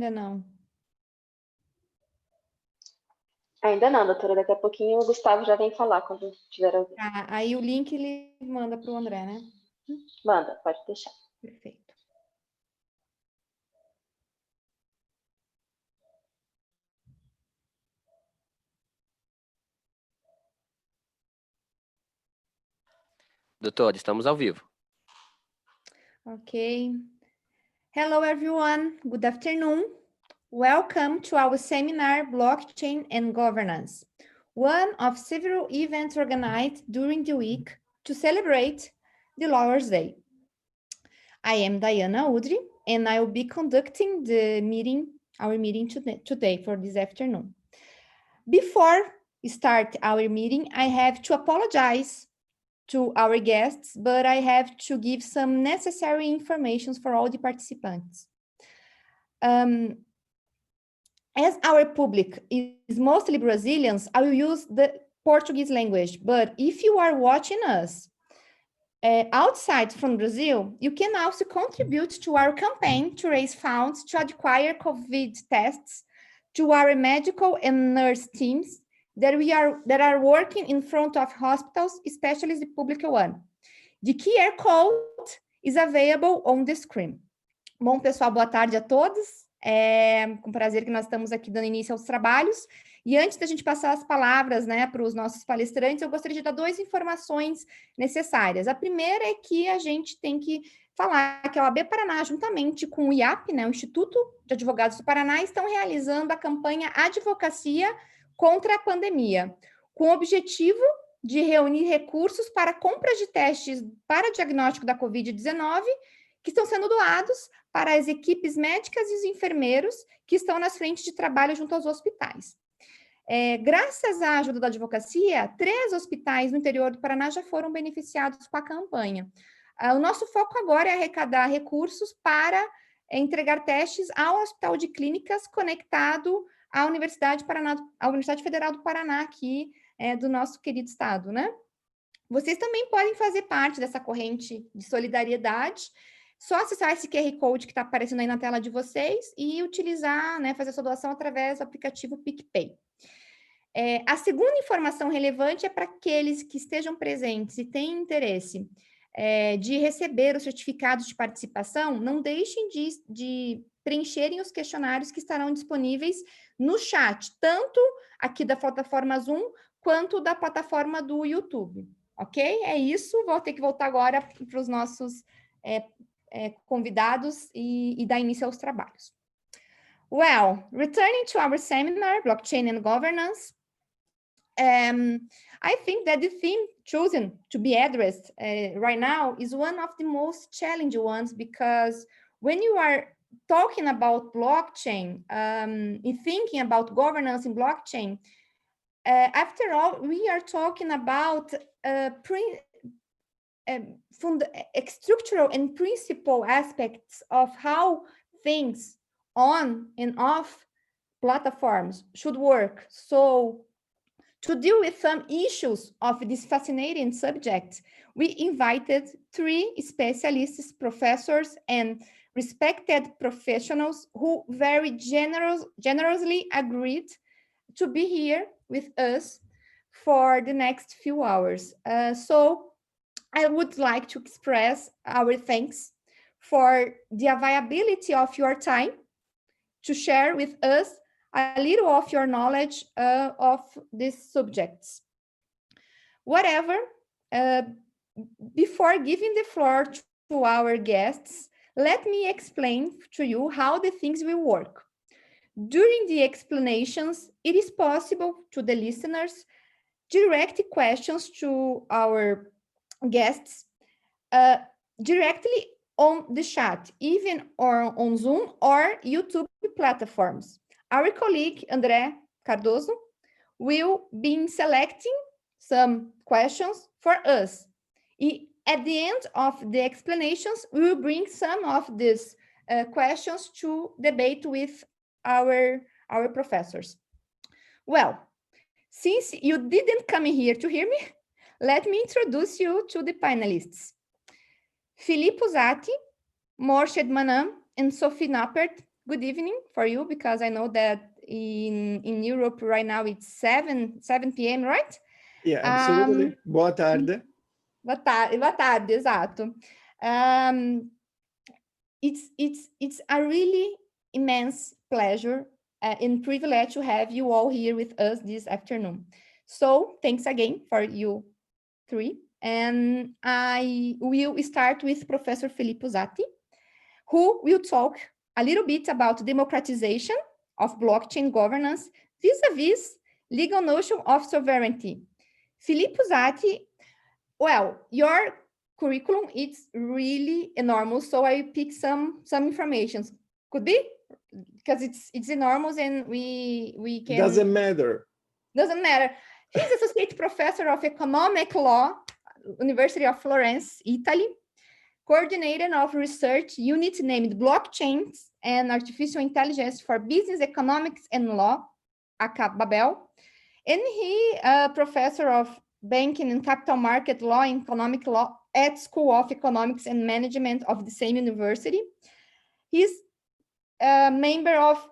ainda não? Ainda não, doutora. Daqui a pouquinho o Gustavo já vem falar quando tiver ouvido. Aí o link ele manda para o André, né? Manda, pode deixar. Perfeito. Doutor, estamos ao vivo. Ok. Hello, everyone. Good afternoon. Welcome to our seminar, Blockchain and Governance, one of several events organized during the week to celebrate the Lawyers' Day. I am Diana Udry, and I will be conducting our meeting today for this afternoon. Before we start our meeting, I have to apologize to our guests, but I have to give some necessary information for all the participants. As our public is mostly Brazilians, I will use the Portuguese language, but if you are watching us outside from Brazil, you can also contribute to our campaign to raise funds to acquire COVID tests to our medical and nurse teams that are working in front of hospitals, especially the public one. The QR code is available on the screen. Bom, pessoal, boa tarde a todos. Com prazer que nós estamos aqui dando início aos trabalhos. E antes da gente passar as palavras, né, para os nossos palestrantes, eu gostaria de dar duas informações necessárias. A primeira é que a gente tem que falar que a OAB Paraná, juntamente com o IAP, né, o Instituto de Advogados do Paraná, estão realizando a campanha Advocacia contra a Pandemia, com o objetivo de reunir recursos para compras de testes para diagnóstico da Covid-19, que estão sendo doados para as equipes médicas e os enfermeiros que estão nas frentes de trabalho junto aos hospitais. Graças à ajuda da advocacia, 3 hospitais no interior do Paraná já foram beneficiados com a campanha. O nosso foco agora é arrecadar recursos para entregar testes ao Hospital de Clínicas conectado à Universidade Federal do Paraná, aqui do nosso querido estado, né? Vocês também podem fazer parte dessa corrente de solidariedade. Só acessar esse QR Code que está aparecendo aí na tela de vocês e utilizar, né, fazer a sua doação através do aplicativo PicPay. A segunda informação relevante é para aqueles que estejam presentes e têm interesse de receber os certificados de participação, não deixem de preencherem os questionários que estarão disponíveis no chat, tanto aqui da plataforma Zoom, quanto da plataforma do YouTube, ok? É isso, vou ter que voltar agora para os nossos convidados e dar início aos trabalhos. Well, returning to our seminar, Blockchain and Governance, I think that the theme chosen to be addressed right now is one of the most challenging ones, because when you are talking about blockchain, and thinking about governance in blockchain, after all, we are talking about structural and principal aspects of how things on and off platforms should work. So to deal with some issues of this fascinating subject, we invited 3 specialists, professors, and respected professionals who very generously agreed to be here with us for the next few hours. So I would like to express our thanks for the availability of your time to share with us a little of your knowledge of these subjects. Whatever, before giving the floor to our guests, let me explain to you how the things will work. During the explanations, it is possible to the listeners direct questions to our guests directly on the chat, even or on Zoom or YouTube platforms. Our colleague, André Cardoso, will be selecting some questions for us. At the end of the explanations, we will bring some of these questions to debate with our professors. Well, since you didn't come here to hear me, let me introduce you to the panelists. Philippe Zatti, Morshed Manam, and Sophie Nappert good evening for you, because I know that in Europe right now it's 7 p.m., right? Yeah, absolutely. Boa tarde. Boa tarde, exato. It's a really immense pleasure and privilege to have you all here with us this afternoon. So thanks again for you three. And I will start with Professor Filippo Zatti, who will talk a little bit about democratization of blockchain governance vis-a-vis legal notion of sovereignty. Filippo Zatti, well, your curriculum is really enormous, so I picked some information. Could be because it's enormous, and we can Doesn't matter. Doesn't matter. He's associate professor of economic law, University of Florence, Italy, coordinator of research unit named Blockchains and Artificial Intelligence for Business Economics and Law, aka Babel, and he professor of banking and capital market law and economic law at School of Economics and Management of the same university. He's a member of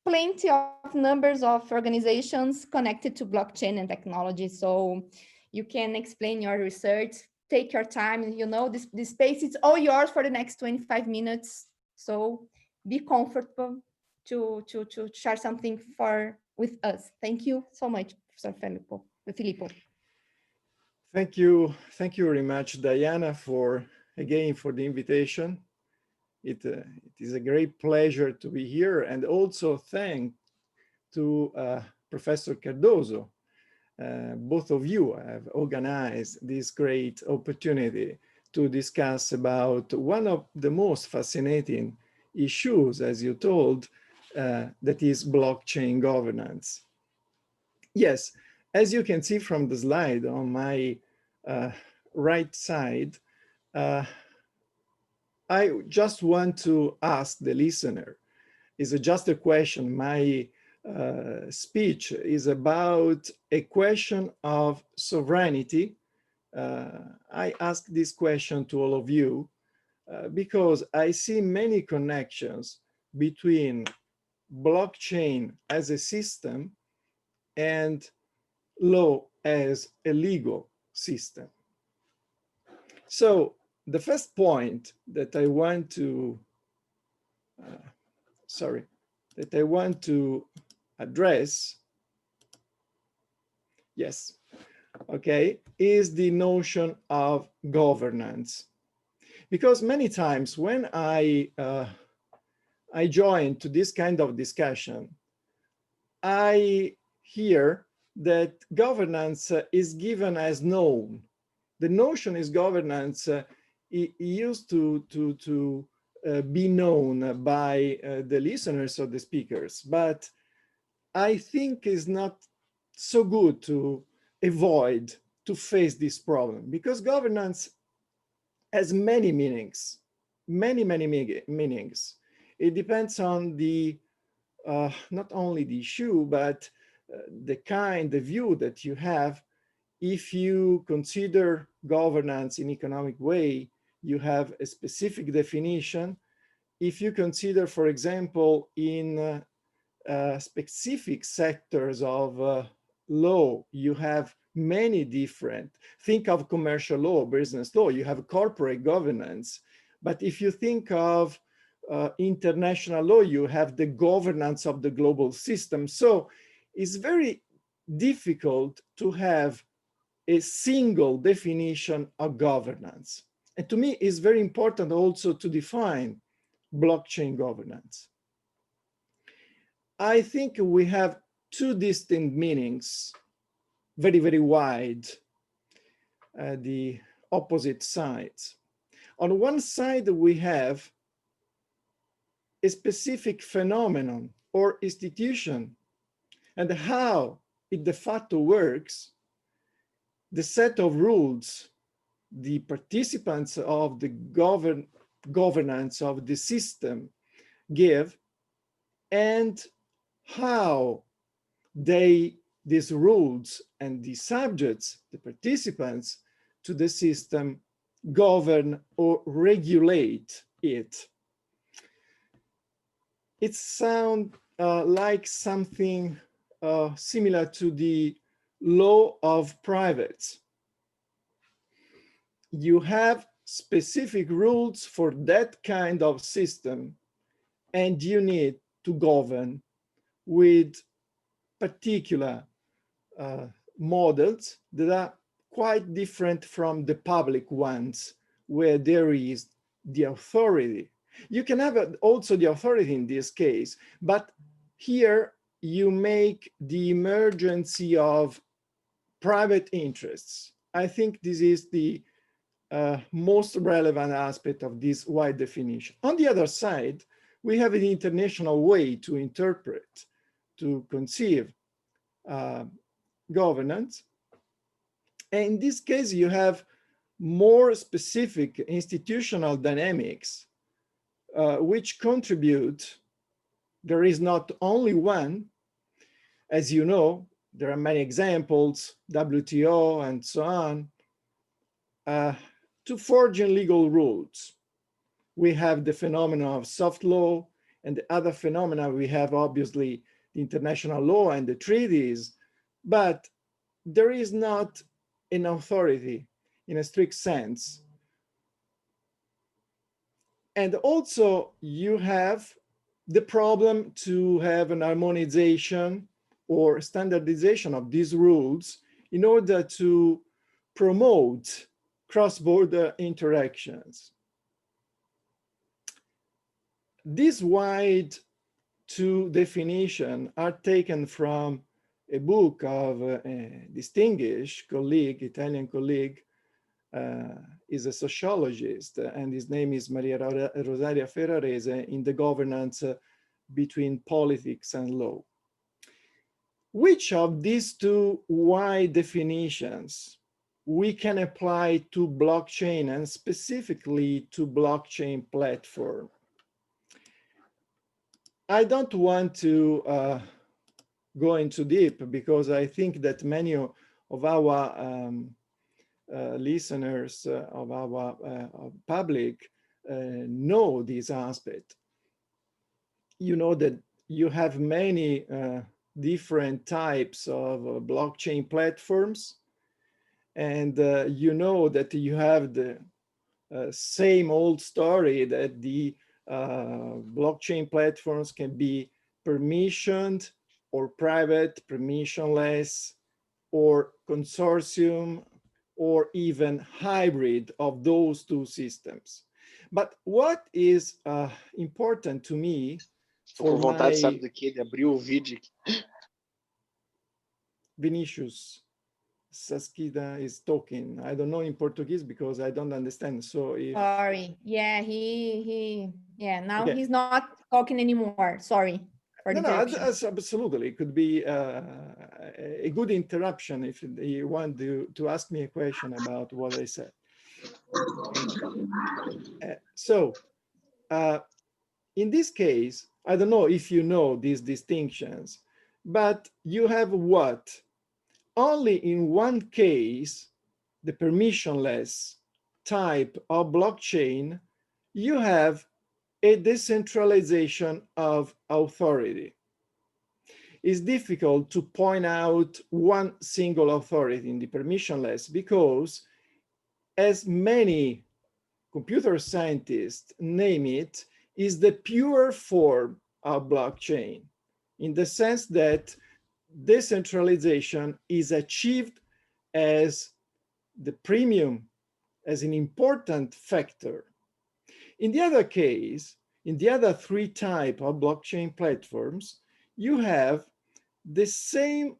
plenty of numbers of organizations connected to blockchain and technology. So you can explain your research, take your time. You know, this space is all yours for the next 25 minutes. So be comfortable to share something with us. Thank you so much, Professor Filippo. Thank you very much, Diana, for the invitation. It is a great pleasure to be here, and also thank to Professor Cardoso. Both of you have organized this great opportunity to discuss about one of the most fascinating issues, as you told, that is blockchain governance. Yes, as you can see from the slide on my right side, I just want to ask the listener, is just a question. My speech is about a question of sovereignty. I ask this question to all of you because I see many connections between blockchain as a system and law as a legal system. So the first point that I want to, address, yes, okay, is the notion of governance. Because many times when I join to this kind of discussion, I hear that governance is given as known. The notion is governance used to be known by the listeners or the speakers, but I think it's not so good to avoid to face this problem, because governance has many meanings, many meanings. It depends on the not only the issue, but the view that you have. If you consider governance in economic way, you have a specific definition. If you consider, for example, in specific sectors of law, you have many different. Think of commercial law, business law, you have corporate governance. But if you think of international law, you have the governance of the global system. So it's very difficult to have a single definition of governance. And to me, it's very important also to define blockchain governance. I think we have two distinct meanings, very, very wide, the opposite sides. On one side, we have a specific phenomenon or institution and how it de facto works, the set of rules the participants of the governance of the system give, and how these rules and the subjects, the participants to the system, govern or regulate it. it sounds like something similar to the law of privates. You have specific rules for that kind of system, and you need to govern with particular models that are quite different from the public ones, where there is the authority. You can have also the authority in this case, but here you make the emergency of private interests. I think this is the most relevant aspect of this wide definition. On the other side, we have an international way to interpret, to conceive governance. And in this case, you have more specific institutional dynamics which contribute. There is not only one. As you know, there are many examples, WTO and so on, to forging legal rules. We have the phenomena of soft law, and the other phenomena we have obviously the international law and the treaties, but there is not an authority in a strict sense. And also you have the problem to have an harmonization or standardization of these rules in order to promote cross-border interactions. These wide two definitions are taken from a book of a distinguished colleague, Italian colleague, is a sociologist, and his name is Maria Rosaria Ferrarese, in The Governance Between Politics and Law. Which of these two wide definitions we can apply to blockchain, and specifically to blockchain platform? I don't want to go into deep, because I think that many of our listeners, of our public, know this aspect. You know that you have many different types of blockchain platforms, and you know that you have the same old story that the blockchain platforms can be permissioned or private, permissionless, or consortium, or even hybrid of those two systems. But what is important to me Tô com vontade, sabe do quê? De abrir o vídeo. Vinicius Saskida is talking. I don't know in Portuguese because I don't understand. So if... Sorry. Yeah, now okay. He's not talking anymore. Sorry for the interruption. Absolutely. It could be a good interruption if you want to ask me a question about what I said. In this case, I don't know if you know these distinctions, but you have what? Only in one case, the permissionless type of blockchain, you have a decentralization of authority. It's difficult to point out one single authority in the permissionless, because as many computer scientists name it, is the pure form of blockchain, in the sense that decentralization is achieved as the premium, as an important factor. In the other case, in the other three types of blockchain platforms, you have the same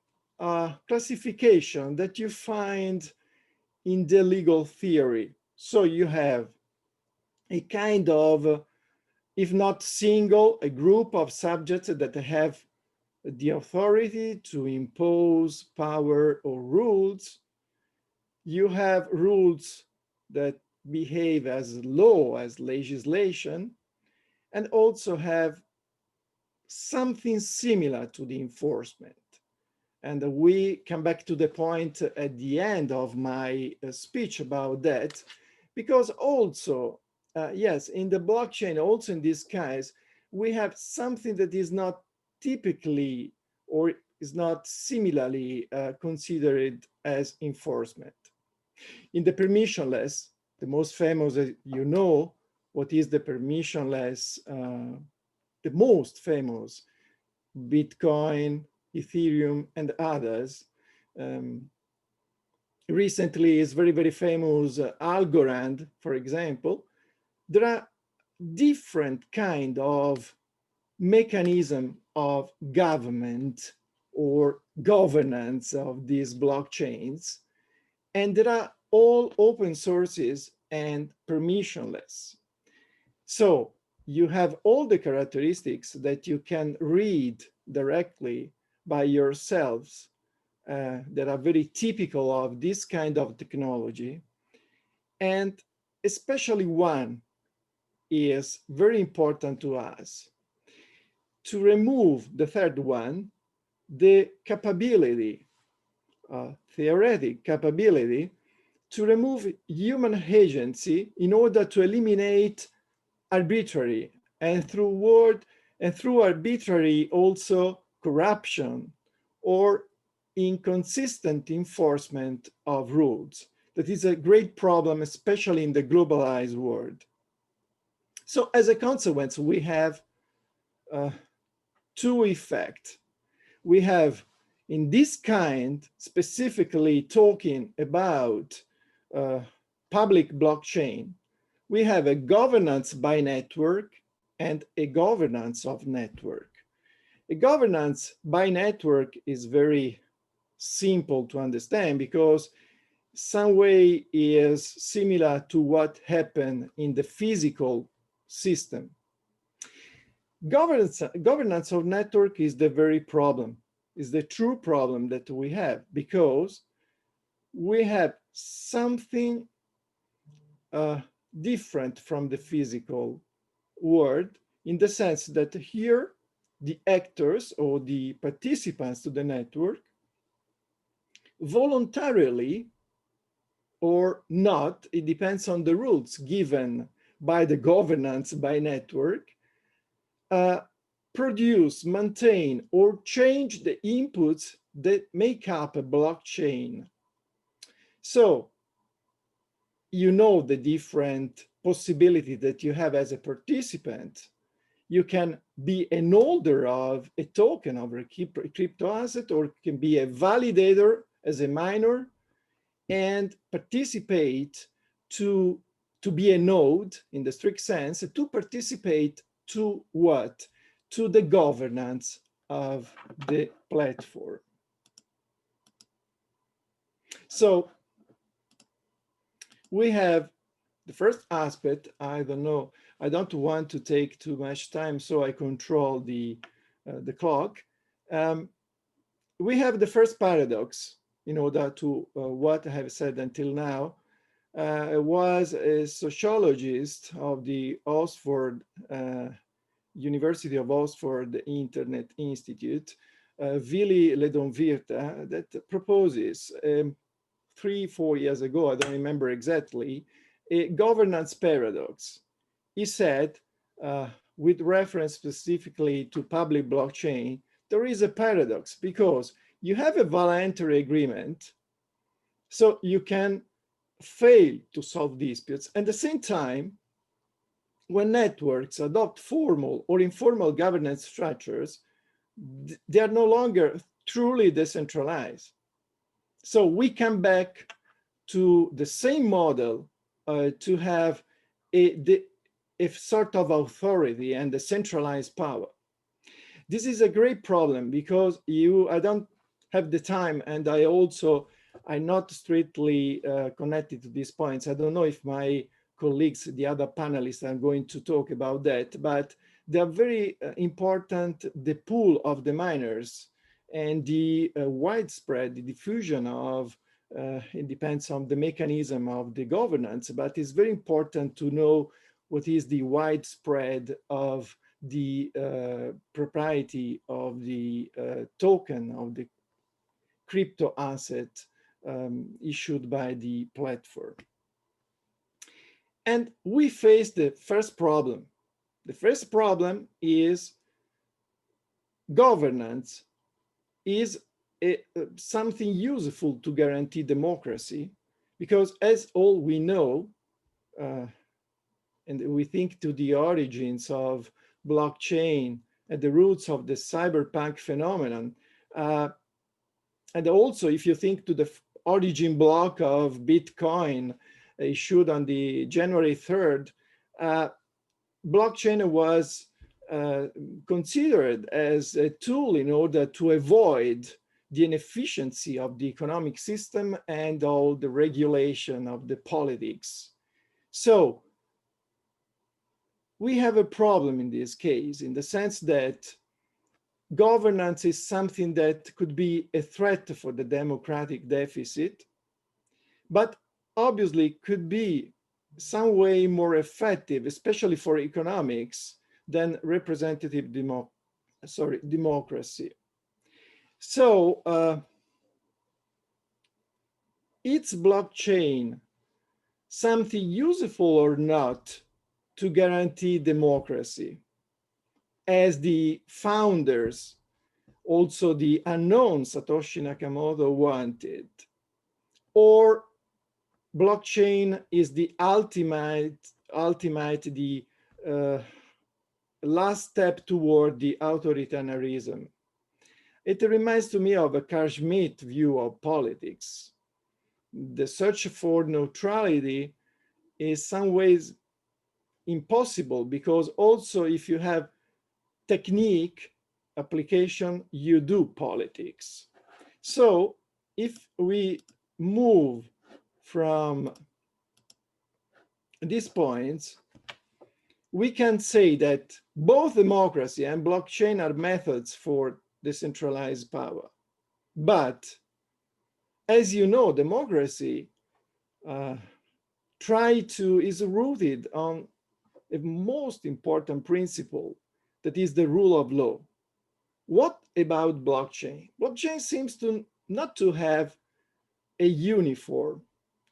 classification that you find in the legal theory. So you have a kind of, if not single, a group of subjects that have the authority to impose power or rules. You have rules that behave as law, as legislation, and also have something similar to the enforcement. And we come back to the point at the end of my speech about that, because also, yes, in the blockchain, also in this case, we have something that is not typically or is not similarly considered as enforcement. In the permissionless, the most famous, you know, what is the permissionless, the most famous, Bitcoin, Ethereum, and others. Recently is very, very famous Algorand, for example. There are different kind of mechanism of government or governance of these blockchains, and there are all open sources and permissionless. So you have all the characteristics that you can read directly by yourselves that are very typical of this kind of technology. And especially one is very important to us. To remove the third one, the capability, theoretic capability, to remove human agency in order to eliminate arbitrary and through arbitrary also corruption or inconsistent enforcement of rules. That is a great problem, especially in the globalized world. So as a consequence, we have two effects. We have in this kind, specifically talking about public blockchain, we have a governance by network and a governance of network. A governance by network is very simple to understand because some way is similar to what happened in the physical system. Governance of network is the very problem, is the true problem that we have, because we have something different from the physical world, in the sense that here the actors or the participants to the network voluntarily or not, it depends on the rules given by the governance by network, produce, maintain, or change the inputs that make up a blockchain. So you know the different possibility that you have as a participant. You can be an holder of a token of a crypto asset, or can be a validator as a miner and participate to be a node in the strict sense, to participate to what? To the governance of the platform. So we have the first aspect. I don't know, I don't want to take too much time, so I control the clock. We have the first paradox in order to what I have said until now. Was a sociologist of the Oxford University of Oxford Internet Institute, Willy Ledonvirta, that proposes 3-4 years ago, I don't remember exactly, a governance paradox. He said, with reference specifically to public blockchain, there is a paradox because you have a voluntary agreement, so you can fail to solve disputes. At the same time, when networks adopt formal or informal governance structures, they are no longer truly decentralized. So we come back to the same model to have a sort of authority and a centralized power. This is a great problem because I don't have the time, and I'm not strictly connected to these points. I don't know if my colleagues, the other panelists, are going to talk about that, but they are very important, the pool of the miners and the widespread the diffusion of, it depends on the mechanism of the governance, but it's very important to know what is the widespread of the propriety of the token of the crypto asset issued by the platform. And we face the first problem. The first problem is governance is something useful to guarantee democracy, because as all we know, and we think to the origins of blockchain at the roots of the cyberpunk phenomenon, and also if you think to the origin block of Bitcoin issued on the January 3rd, blockchain was considered as a tool in order to avoid the inefficiency of the economic system and all the regulation of the politics. So we have a problem in this case, in the sense that governance is something that could be a threat for the democratic deficit, but obviously could be some way more effective, especially for economics, than representative democracy. So is blockchain something useful or not to guarantee democracy, as the founders, also the unknown Satoshi Nakamoto, wanted? Or blockchain is the ultimate the last step toward the authoritarianism? It reminds to me of a Carl Schmitt view of politics. The search for neutrality is some ways impossible, because also if you have technique application, you do politics. So if we move from these points, we can say that both democracy and blockchain are methods for decentralized power. But as you know, democracy is rooted on a most important principle, that is the rule of law. What about blockchain? Blockchain seems to not to have a uniform,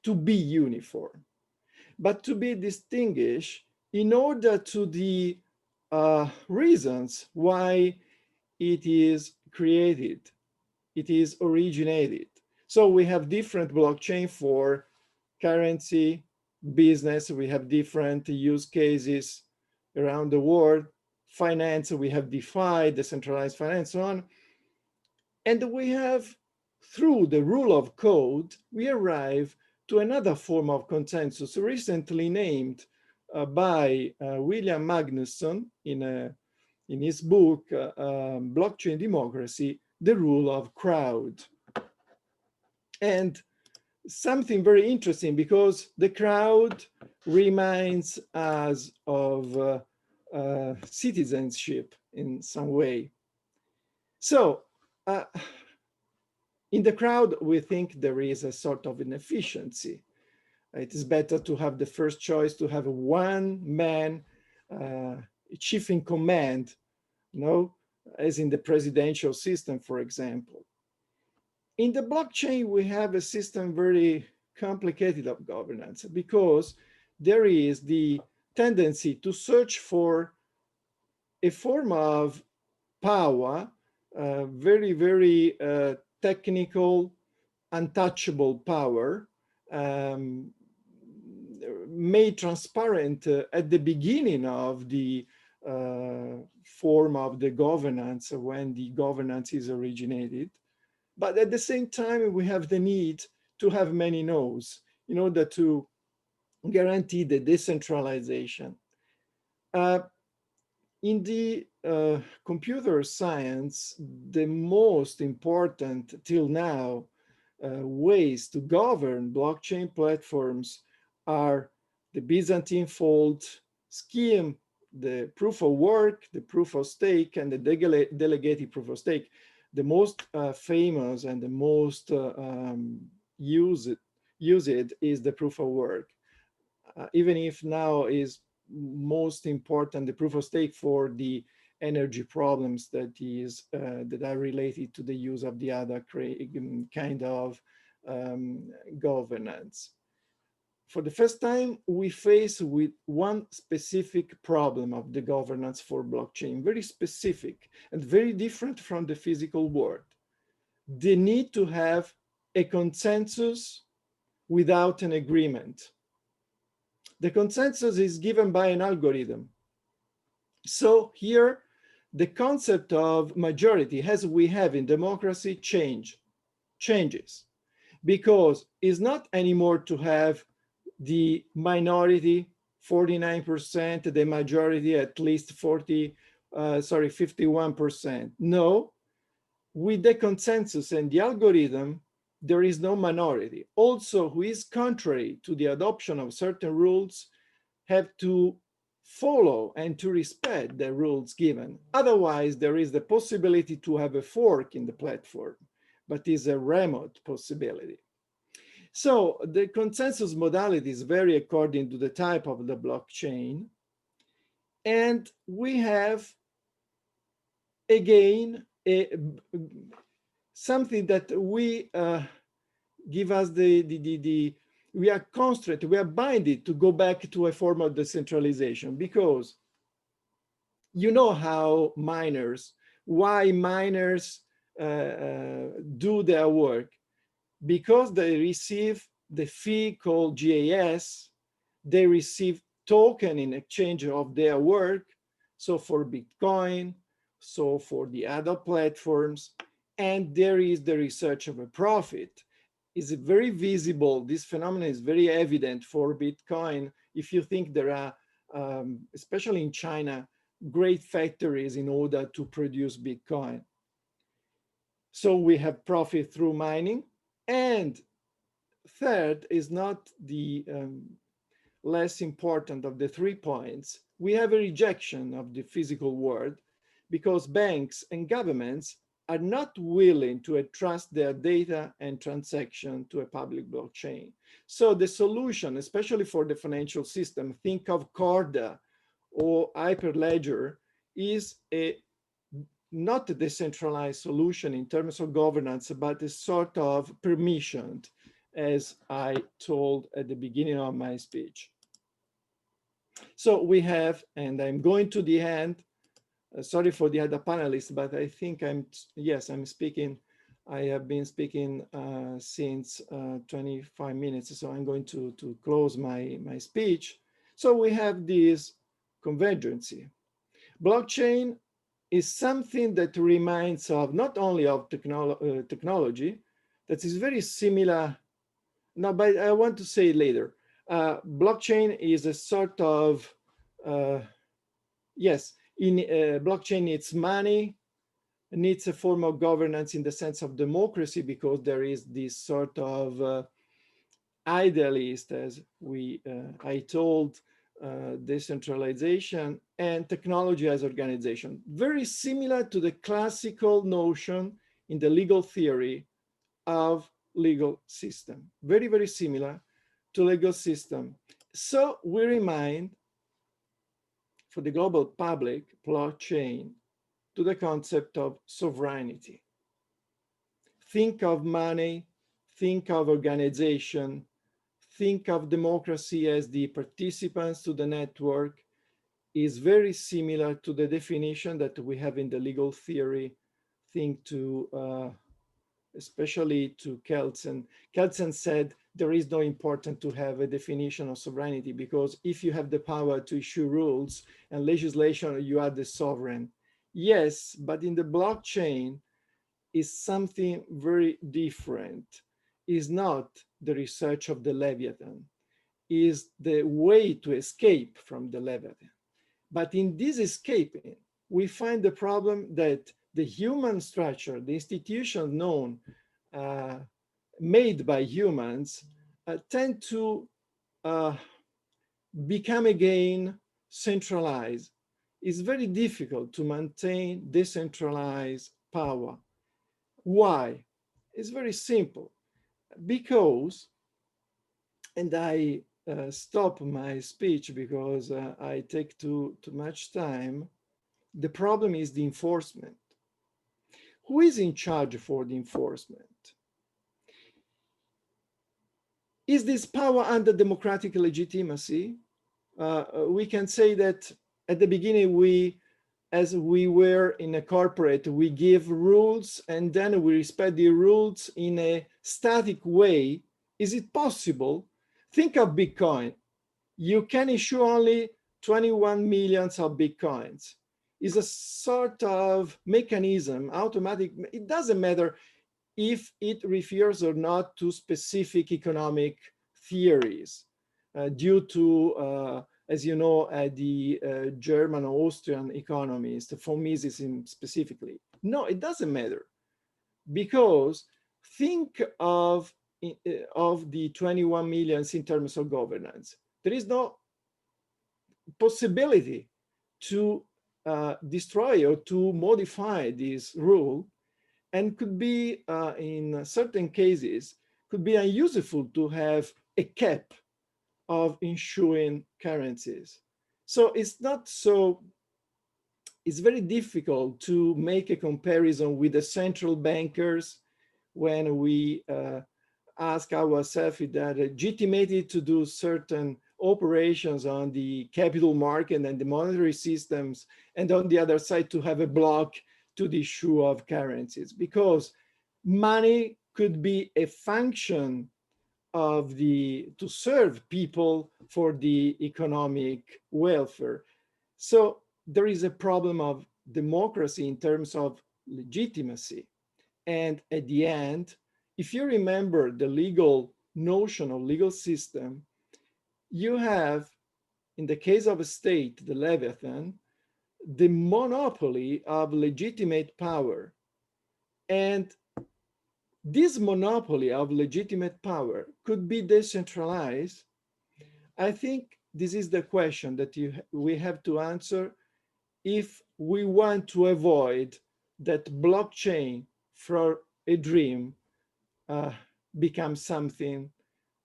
to be uniform, but to be distinguished in order to the reasons why it is created, it is originated. So we have different blockchain for currency, business, we have different use cases around the world. Finance, we have DeFi, decentralized finance, so on. And we have, through the rule of code, we arrive to another form of consensus recently named by William Magnusson in his book, Blockchain Democracy, the rule of crowd. And something very interesting, because the crowd reminds us of citizenship in some way. So in the crowd, we think there is a sort of inefficiency. It is better to have the first choice, to have one man, chief in command, as in the presidential system, for example. In the blockchain, we have a system very complicated of governance, because there is the tendency to search for a form of power, very, very technical, untouchable power, made transparent at the beginning of the form of the governance, when the governance is originated. But at the same time, we have the need to have many nodes in order to guarantee the decentralization. In the computer science, the most important till now ways to govern blockchain platforms are the Byzantine fault scheme, the proof of work, the proof of stake, and the delegated proof of stake. The most famous and the most used is the proof of work, even if now is most important the proof of stake for the energy problems that are related to the use of the other kind of governance. for the first time, we face with one specific problem of the governance for blockchain, very specific and very different from the physical world. The need to have a consensus without an agreement. The consensus is given by an algorithm. So here, the concept of majority, as we have in democracy, changes, because it's not anymore to have the minority 49%, the majority at least 51%. No, with the consensus and the algorithm, there is no minority. Also, who is contrary to the adoption of certain rules have to follow and to respect the rules given. Otherwise, there is the possibility to have a fork in the platform, but is a remote possibility. So the consensus modalities vary according to the type of the blockchain. And we have, again, something that we give us we are constrained, we are binded to go back to a form of decentralization, because you know how why miners do their work. Because they receive the fee called GAS, they receive token in exchange of their work. So for Bitcoin, so for the other platforms, and there is the research of a profit. Is very visible. This phenomenon is very evident for Bitcoin. If you think there are, especially in China, great factories in order to produce Bitcoin. So we have profit through mining. And third is not the less important of the 3 points. We have a rejection of the physical world because banks and governments are not willing to entrust their data and transaction to a public blockchain. So the solution, especially for the financial system, think of Corda or Hyperledger, is not a decentralized solution in terms of governance, but a sort of permissioned, as I told at the beginning of my speech. So we have, and I'm going to the end, sorry for the other panelists, but I think I'm speaking. I have been speaking since 25 minutes, so I'm going to close my speech. So we have this convergency. Blockchain is something that reminds of not only of technology, that is very similar. No, but I want to say later. Blockchain is a sort of, blockchain needs money, needs a form of governance in the sense of democracy, because there is this sort of idealist, as I told, decentralization, and technology as organization. Very similar to the classical notion in the legal theory of legal system. Very, very similar to legal system. So we remind, for the global public, blockchain, to the concept of sovereignty. Think of money, think of organization, think of democracy as the participants to the network, is very similar to the definition that we have in the legal theory. Think to, especially to Kelsen. Kelsen said there is no importance to have a definition of sovereignty, because if you have the power to issue rules and legislation, you are the sovereign. Yes, but in the blockchain is something very different. Is not the research of the Leviathan, is the way to escape from the Leviathan. But in this escaping, we find the problem that the human structure, the institution known, made by humans, tend to become again centralized. It's very difficult to maintain decentralized power. Why? It's very simple. Because, and I stop my speech because I take too much time, the problem is the enforcement. Who is in charge for the enforcement? Is this power under democratic legitimacy? We can say that at the beginning, as we were in a corporate, we give rules and then we respect the rules in a static way. Is it possible? Think of Bitcoin. You can issue only 21 millions of Bitcoins. It's a sort of mechanism, automatic. It doesn't matter if it refers or not to specific economic theories due to, as you know, the German or Austrian economist, von Mises specifically. No, it doesn't matter, because think of the 21 millions in terms of governance. There is no possibility to destroy or to modify this rule, and could be, in certain cases, could be unuseful to have a cap of issuing currencies. So it's not so, it's very difficult to make a comparison with the central bankers when we ask ourselves if they're legitimated to do certain operations on the capital market and the monetary systems, and on the other side to have a block to the issue of currencies, because money could be a function of to serve people for the economic welfare. So there is a problem of democracy in terms of legitimacy. And at the end, if you remember the legal notion of legal system, you have, in the case of a state, the Leviathan, the monopoly of legitimate power. And this monopoly of legitimate power could be decentralized. I think this is the question that we have to answer if we want to avoid that blockchain from a dream becomes something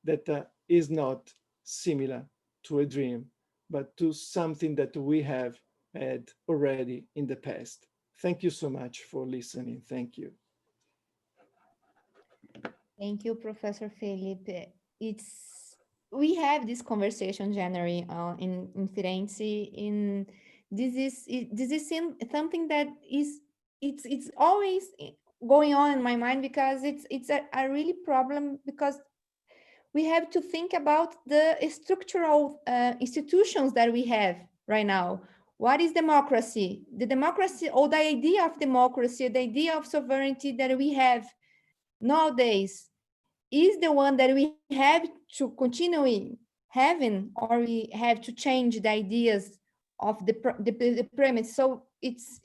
that is not similar to a dream, but to something that we have had already in the past. Thank you so much for listening. Thank you. Thank you, Professor Felipe. We have this conversation generally in Firenze. This is something that it's always going on in my mind, because it's a really problem, because we have to think about the structural institutions that we have right now. What is democracy? The democracy, or the idea of democracy, the idea of sovereignty that we have nowadays, is the one that we have to continue having, or we have to change the ideas of the premise. So it's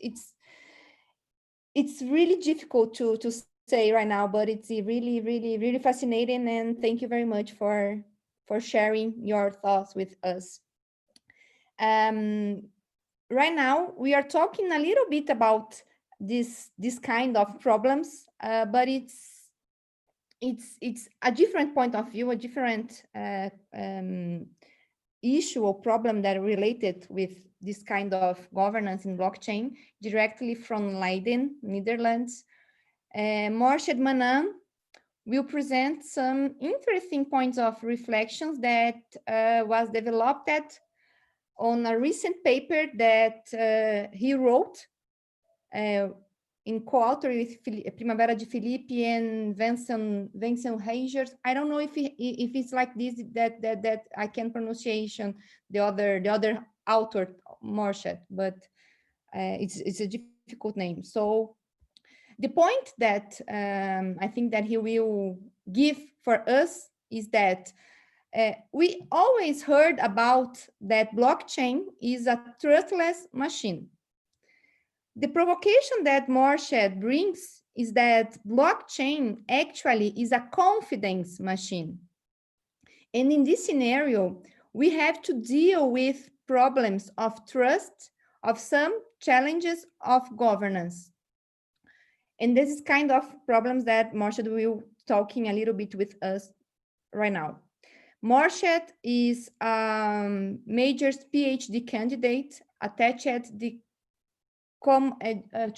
really difficult to say right now, but it's really, really, really fascinating. And thank you very much for sharing your thoughts with us. Right now, we are talking a little bit about this kind of problems, but it's a different point of view, a different issue or problem that related with this kind of governance in blockchain, directly from Leiden, Netherlands. Morshed Manan will present some interesting points of reflections that was developed on a recent paper that he wrote in co-author with Primavera de Felipe and Vincent Reigers. I don't know if it's like this that I can pronunciation the other author, Morshed, but it's a difficult name. So the point that I think that he will give for us is that we always heard about that blockchain is a trustless machine. The provocation that Morshed brings is that blockchain actually is a confidence machine. And in this scenario, we have to deal with problems of trust, of some challenges of governance. And this is kind of problems that Morshed will talking a little bit with us right now. Morshed is a major PhD candidate attached to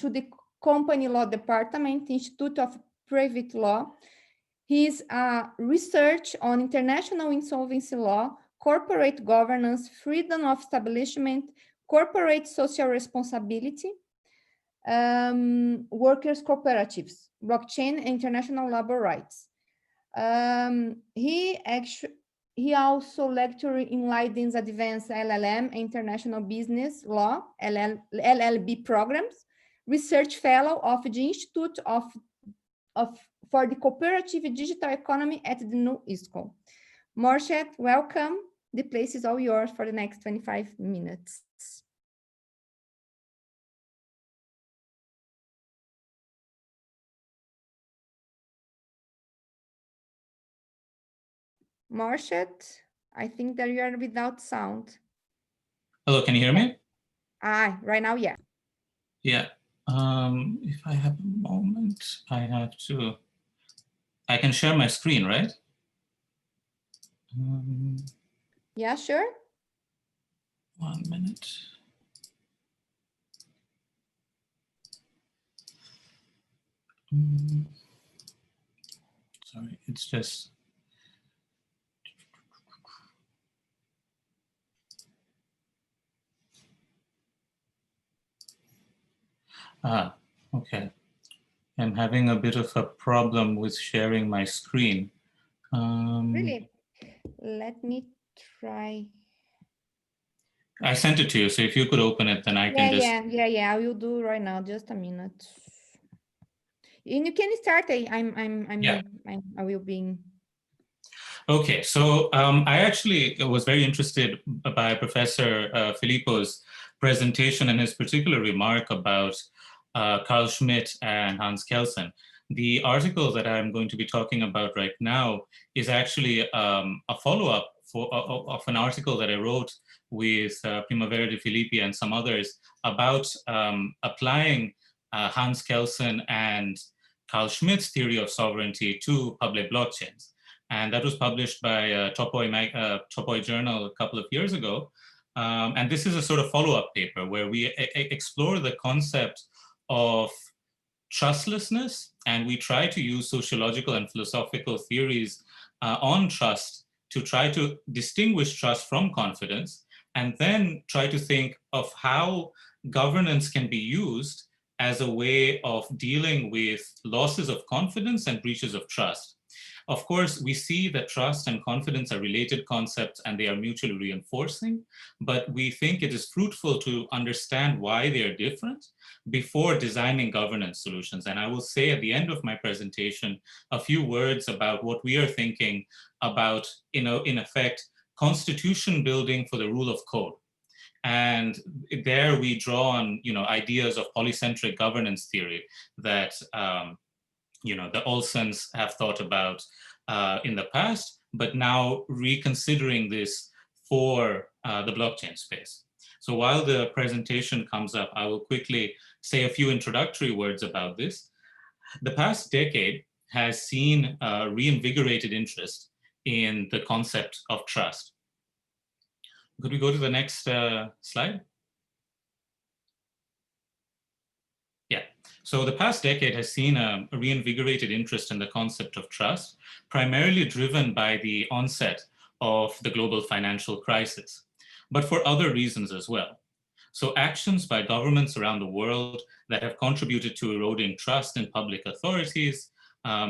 the Company Law Department, Institute of Private Law. His research on international insolvency law, corporate governance, freedom of establishment, corporate social responsibility, workers' cooperatives, blockchain, and international labor rights. He also lectured in Leiden's Advanced LLM International Business Law, LLB programs, research fellow of the Institute for the Cooperative Digital Economy at the New School. Morshed, welcome. The place is all yours for the next 25 minutes. Morshed, I think that you are without sound. Hello, can you hear me? Right now, yeah. Yeah. If I have a moment, I can share my screen, right? Yeah, sure. 1 minute. Sorry, it's just. Okay. I'm having a bit of a problem with sharing my screen. Really? Let me try. I sent it to you, so if you could open it, then I can just. Yeah. I will do right now. Just a minute. And you can start. I will be. Okay, so I actually was very interested by Professor Filippo's presentation and his particular remark about Carl Schmitt and Hans Kelsen. The article that I'm going to be talking about right now is actually a follow-up of an article that I wrote with Primavera de Filippi and some others about applying Hans Kelsen and Carl Schmitt's theory of sovereignty to public blockchains. And that was published by Topoi Journal a couple of years ago. And this is a sort of follow-up paper where we explore the concept of trustlessness, and we try to use sociological and philosophical theories on trust to try to distinguish trust from confidence, and then try to think of how governance can be used as a way of dealing with losses of confidence and breaches of trust. Of course, we see that trust and confidence are related concepts and they are mutually reinforcing, but we think it is fruitful to understand why they are different before designing governance solutions. And I will say at the end of my presentation a few words about what we are thinking about, in effect, constitution building for the rule of code. And there we draw on ideas of polycentric governance theory that the Olsons have thought about in the past, but now reconsidering this for the blockchain space. So while the presentation comes up, I will quickly say a few introductory words about this. The past decade has seen reinvigorated interest in the concept of trust. Could we go to the next slide? Yeah. So the past decade has seen a reinvigorated interest in the concept of trust, primarily driven by the onset of the global financial crisis, but for other reasons as well. So actions by governments around the world that have contributed to eroding trust in public authorities.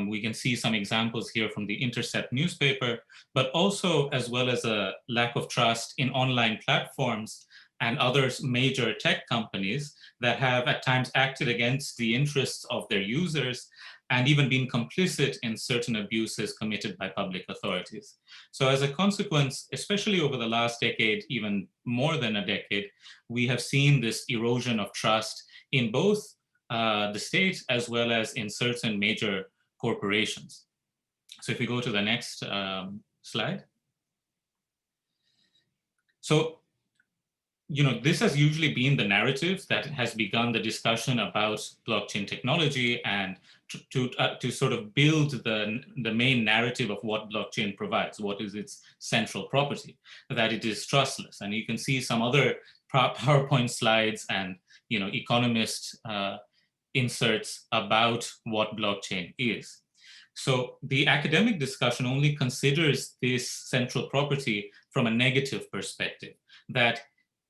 We can see some examples here from the Intercept newspaper, but also as well as a lack of trust in online platforms and other major tech companies that have at times acted against the interests of their users and even been complicit in certain abuses committed by public authorities. So as a consequence, especially over the last decade, even more than a decade, we have seen this erosion of trust in both the state as well as in certain major corporations. So if we go to the next slide. So, this has usually been the narrative that has begun the discussion about blockchain technology and to sort of build the main narrative of what blockchain provides. What is its central property? That it is trustless. And you can see some other PowerPoint slides and economist inserts about what blockchain is. So the academic discussion only considers this central property from a negative perspective, that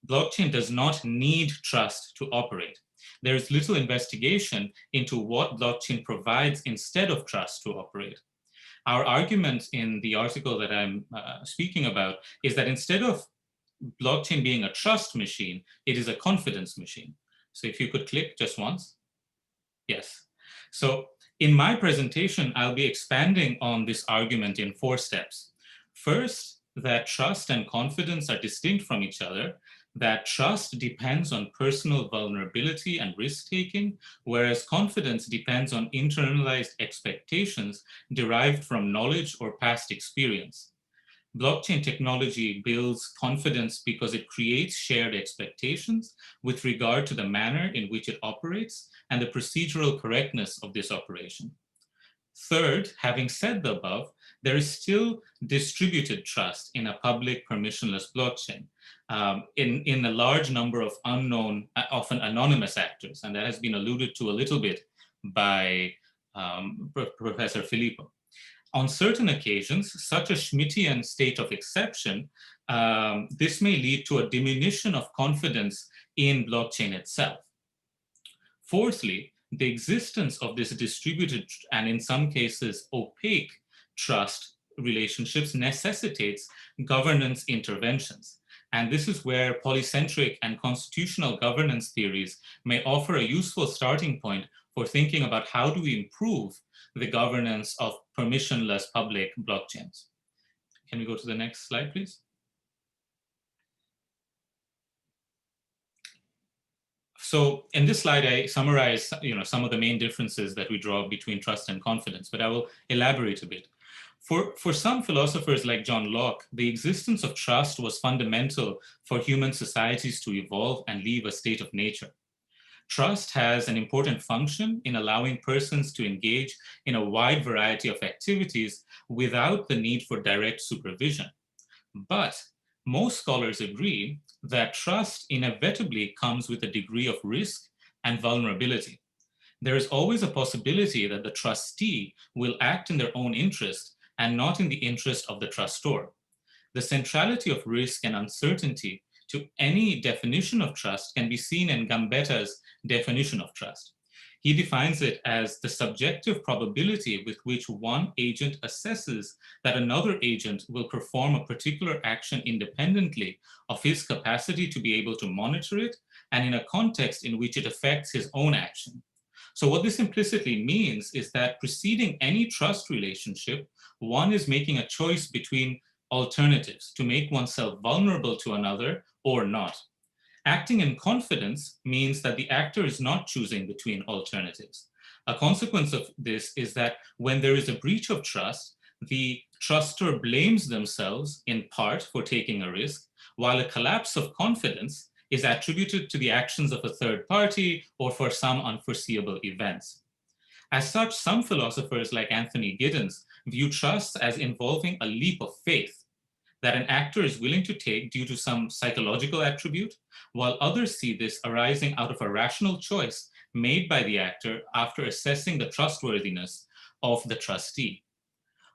blockchain does not need trust to operate. There is little investigation into what blockchain provides instead of trust to operate. Our argument in the article that I'm speaking about is that instead of blockchain being a trust machine, it is a confidence machine. So if you could click just once. Yes. So in my presentation, I'll be expanding on this argument in 4 steps. First, that trust and confidence are distinct from each other, that trust depends on personal vulnerability and risk-taking, whereas confidence depends on internalized expectations derived from knowledge or past experience. Blockchain technology builds confidence because it creates shared expectations with regard to the manner in which it operates and the procedural correctness of this operation. Third, having said the above, there is still distributed trust in a public permissionless blockchain in a large number of unknown, often anonymous actors, and that has been alluded to a little bit by Professor Filippo. On certain occasions, such a Schmittian state of exception, this may lead to a diminution of confidence in blockchain itself. Fourthly, the existence of this distributed and in some cases opaque trust relationships necessitates governance interventions. And this is where polycentric and constitutional governance theories may offer a useful starting point for thinking about how do we improve the governance of permissionless public blockchains. Can we go to the next slide, please? So in this slide, I summarize some of the main differences that we draw between trust and confidence, but I will elaborate a bit. For some philosophers like John Locke, the existence of trust was fundamental for human societies to evolve and leave a state of nature. Trust has an important function in allowing persons to engage in a wide variety of activities without the need for direct supervision. But most scholars agree that trust inevitably comes with a degree of risk and vulnerability. There is always a possibility that the trustee will act in their own interest and not in the interest of the trustor. The centrality of risk and uncertainty to any definition of trust can be seen in Gambetta's definition of trust. He defines it as the subjective probability with which one agent assesses that another agent will perform a particular action independently of his capacity to be able to monitor it and in a context in which it affects his own action. So what this implicitly means is that preceding any trust relationship, one is making a choice between alternatives to make oneself vulnerable to another or not. Acting in confidence means that the actor is not choosing between alternatives. A consequence of this is that when there is a breach of trust, the trustor blames themselves in part for taking a risk, while a collapse of confidence is attributed to the actions of a third party or for some unforeseeable events. As such, some philosophers like Anthony Giddens view trust as involving a leap of faith that an actor is willing to take due to some psychological attribute, while others see this arising out of a rational choice made by the actor after assessing the trustworthiness of the trustee.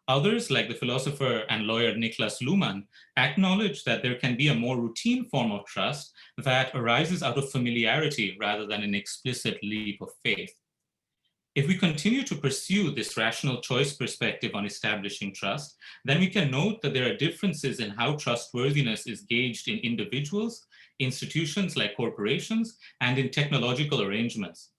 Others, like the philosopher and lawyer Niklas Luhmann, acknowledge that there can be a more routine form of trust that arises out of familiarity rather than an explicit leap of faith. If we continue to pursue this rational choice perspective on establishing trust, then we can note that there are differences in how trustworthiness is gauged in individuals, institutions like corporations, and in technological arrangements,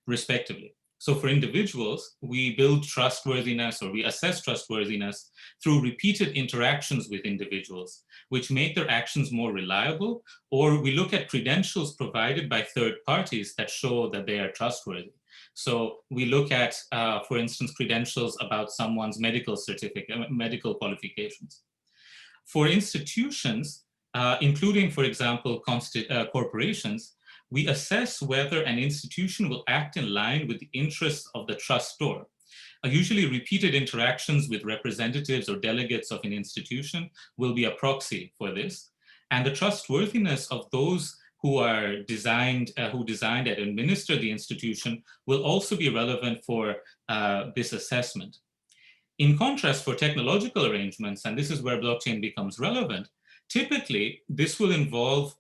respectively. So for individuals, we build trustworthiness or we assess trustworthiness through repeated interactions with individuals, which make their actions more reliable, or we look at credentials provided by third parties that show that they are trustworthy. So we look at, for instance, credentials about someone's medical certificate, medical qualifications. For institutions, including, for example, corporations, we assess whether an institution will act in line with the interests of the trustor. Usually repeated interactions with representatives or delegates of an institution will be a proxy for this. And the trustworthiness of those who designed and administer the institution will also be relevant for this assessment. In contrast, for technological arrangements, and this is where blockchain becomes relevant, typically this will involve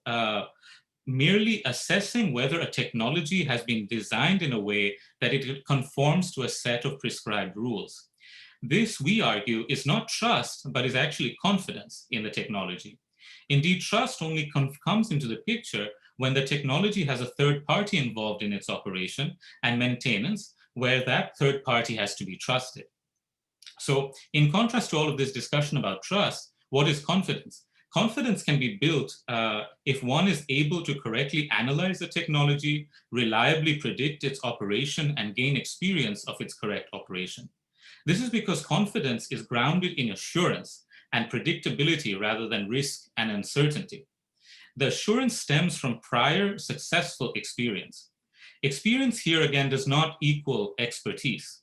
merely assessing whether a technology has been designed in a way that it conforms to a set of prescribed rules. This, we argue, is not trust, but is actually confidence in the technology. Indeed, trust only comes into the picture when the technology has a third party involved in its operation and maintenance, where that third party has to be trusted. So in contrast to all of this discussion about trust, what is confidence? Confidence can be built if one is able to correctly analyze the technology, reliably predict its operation, and gain experience of its correct operation. This is because confidence is grounded in assurance and predictability rather than risk and uncertainty. The assurance stems from prior successful experience. Experience here again does not equal expertise.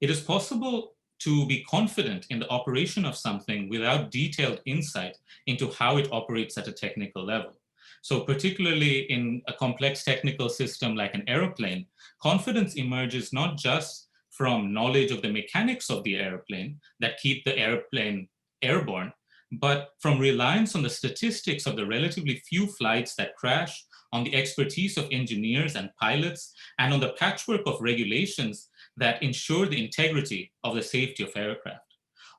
It is possible to be confident in the operation of something without detailed insight into how it operates at a technical level. So particularly in a complex technical system like an airplane, confidence emerges not just from knowledge of the mechanics of the airplane that keep the airplane airborne, but from reliance on the statistics of the relatively few flights that crash, on the expertise of engineers and pilots, and on the patchwork of regulations that ensure the integrity of the safety of aircraft.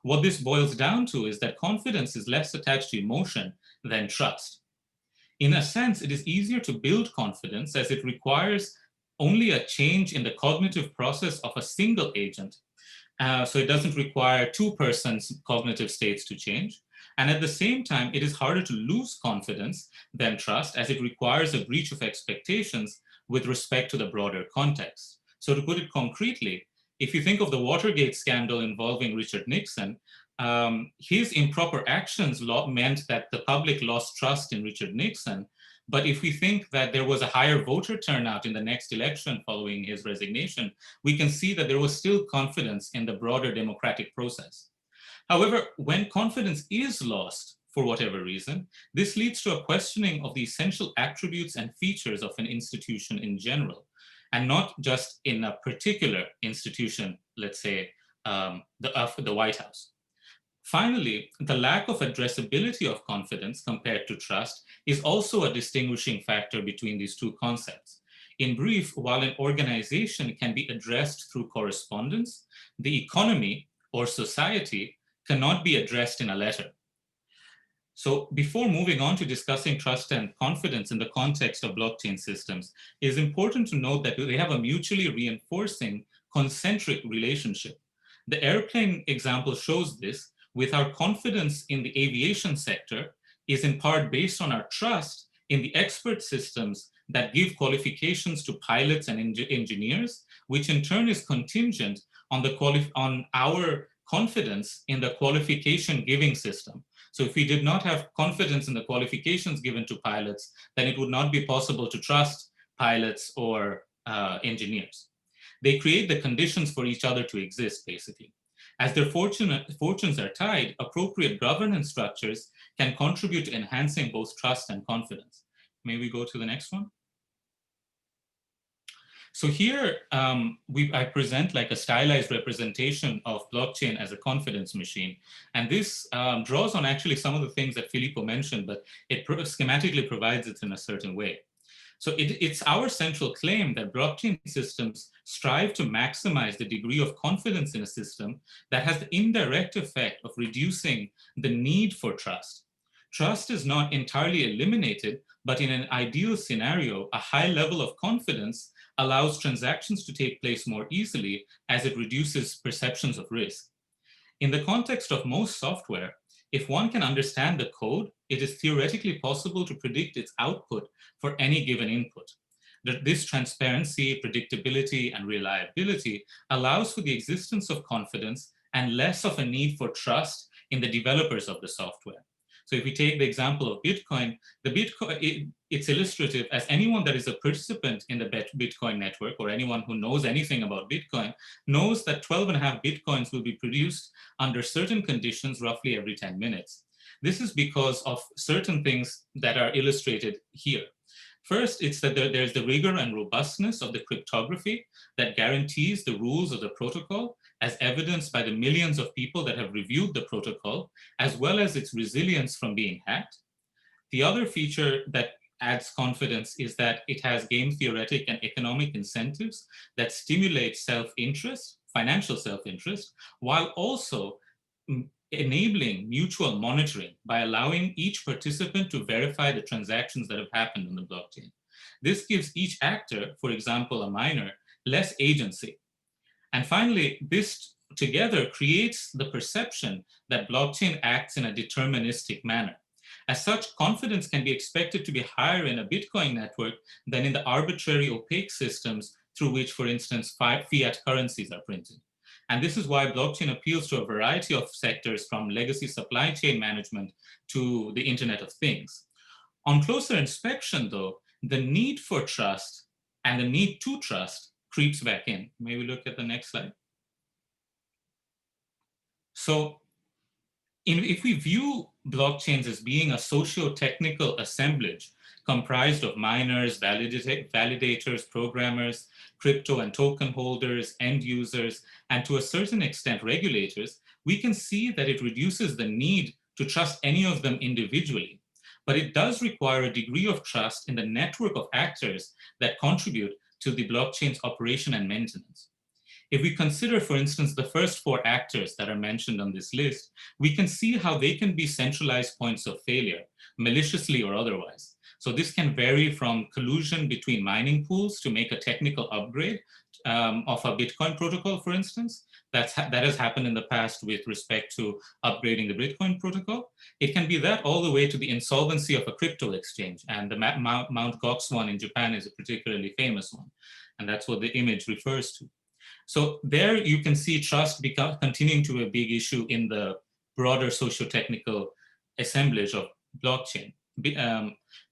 What this boils down to is that confidence is less attached to emotion than trust. In a sense, it is easier to build confidence as it requires only a change in the cognitive process of a single agent. So it doesn't require two persons' cognitive states to change. And at the same time, it is harder to lose confidence than trust as it requires a breach of expectations with respect to the broader context. So to put it concretely, if you think of the Watergate scandal involving Richard Nixon, his improper actions meant that the public lost trust in Richard Nixon. But if we think that there was a higher voter turnout in the next election following his resignation, we can see that there was still confidence in the broader democratic process. However, when confidence is lost for whatever reason, this leads to a questioning of the essential attributes and features of an institution in general, and not just in a particular institution, let's say the White House. Finally, the lack of addressability of confidence compared to trust is also a distinguishing factor between these two concepts. In brief, while an organization can be addressed through correspondence, the economy or society cannot be addressed in a letter. So before moving on to discussing trust and confidence in the context of blockchain systems, it is important to note that they have a mutually reinforcing concentric relationship. The airplane example shows this, with our confidence in the aviation sector is in part based on our trust in the expert systems that give qualifications to pilots and engineers, which in turn is contingent on our confidence in the qualification giving system. So if we did not have confidence in the qualifications given to pilots, then it would not be possible to trust pilots or engineers. They create the conditions for each other to exist, basically. As their fortunes are tied, appropriate governance structures can contribute to enhancing both trust and confidence. May we go to the next one? So here, I present like a stylized representation of blockchain as a confidence machine. And this draws on actually some of the things that Filippo mentioned, but it schematically provides it in a certain way. So it's our central claim that blockchain systems strive to maximize the degree of confidence in a system that has the indirect effect of reducing the need for trust. Trust is not entirely eliminated, but in an ideal scenario, a high level of confidence allows transactions to take place more easily as it reduces perceptions of risk. In the context of most software, if one can understand the code, it is theoretically possible to predict its output for any given input. This transparency, predictability, and reliability allows for the existence of confidence and less of a need for trust in the developers of the software. So if we take the example of Bitcoin, it's illustrative, as anyone that is a participant in the Bitcoin network or anyone who knows anything about Bitcoin knows that 12.5 Bitcoins will be produced under certain conditions roughly every 10 minutes. This is because of certain things that are illustrated here. First, it's that there's the rigor and robustness of the cryptography that guarantees the rules of the protocol, as evidenced by the millions of people that have reviewed the protocol, as well as its resilience from being hacked. The other feature that adds confidence is that it has game theoretic and economic incentives that stimulate self-interest, financial self-interest, while also enabling mutual monitoring by allowing each participant to verify the transactions that have happened on the blockchain. This gives each actor, for example, a miner, less agency. And finally, this together creates the perception that blockchain acts in a deterministic manner. As such, confidence can be expected to be higher in a Bitcoin network than in the arbitrary opaque systems through which, for instance, fiat currencies are printed. And this is why blockchain appeals to a variety of sectors, from legacy supply chain management to the Internet of Things. On closer inspection, though, the need for trust and the need to trust creeps back in. May we look at the next slide? So if we view blockchains as being a socio-technical assemblage comprised of miners, validators, programmers, crypto and token holders, end users, and to a certain extent regulators, we can see that it reduces the need to trust any of them individually. But it does require a degree of trust in the network of actors that contribute to the blockchain's operation and maintenance. If we consider, for instance, the first 4 actors that are mentioned on this list, we can see how they can be centralized points of failure, maliciously or otherwise. So this can vary from collusion between mining pools to make a technical upgrade of a Bitcoin protocol, for instance. That has happened in the past with respect to upgrading the Bitcoin protocol. It can be that all the way to the insolvency of a crypto exchange. And the Mt. Gox one in Japan is a particularly famous one. And that's what the image refers to. So there you can see trust continuing to be a big issue in the broader socio-technical assemblage of blockchain.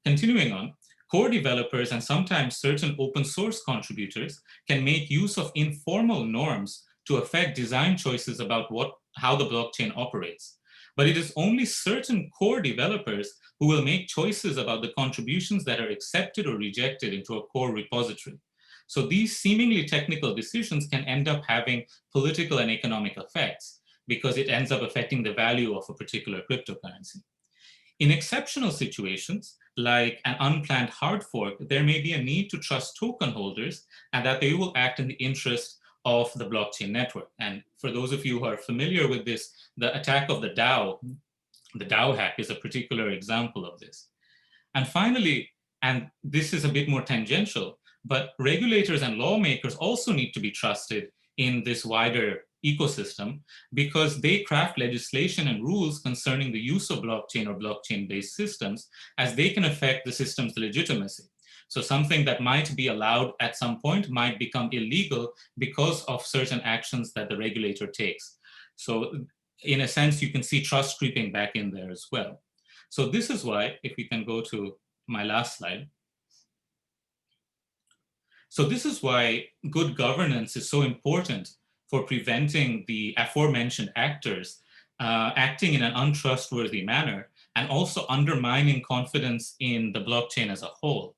Continuing on, core developers and sometimes certain open source contributors can make use of informal norms to affect design choices about how the blockchain operates. But it is only certain core developers who will make choices about the contributions that are accepted or rejected into a core repository. So these seemingly technical decisions can end up having political and economic effects because it ends up affecting the value of a particular cryptocurrency. In exceptional situations, like an unplanned hard fork, there may be a need to trust token holders and that they will act in the interest of the blockchain network. And for those of you who are familiar with this, the attack of the DAO hack is a particular example of this. And finally, and this is a bit more tangential, but regulators and lawmakers also need to be trusted in this wider ecosystem because they craft legislation and rules concerning the use of blockchain or blockchain-based systems, as they can affect the system's legitimacy. So something that might be allowed at some point might become illegal because of certain actions that the regulator takes. So in a sense, you can see trust creeping back in there as well. So this is why, if we can go to my last slide. So this is why good governance is so important for preventing the aforementioned actors acting in an untrustworthy manner and also undermining confidence in the blockchain as a whole.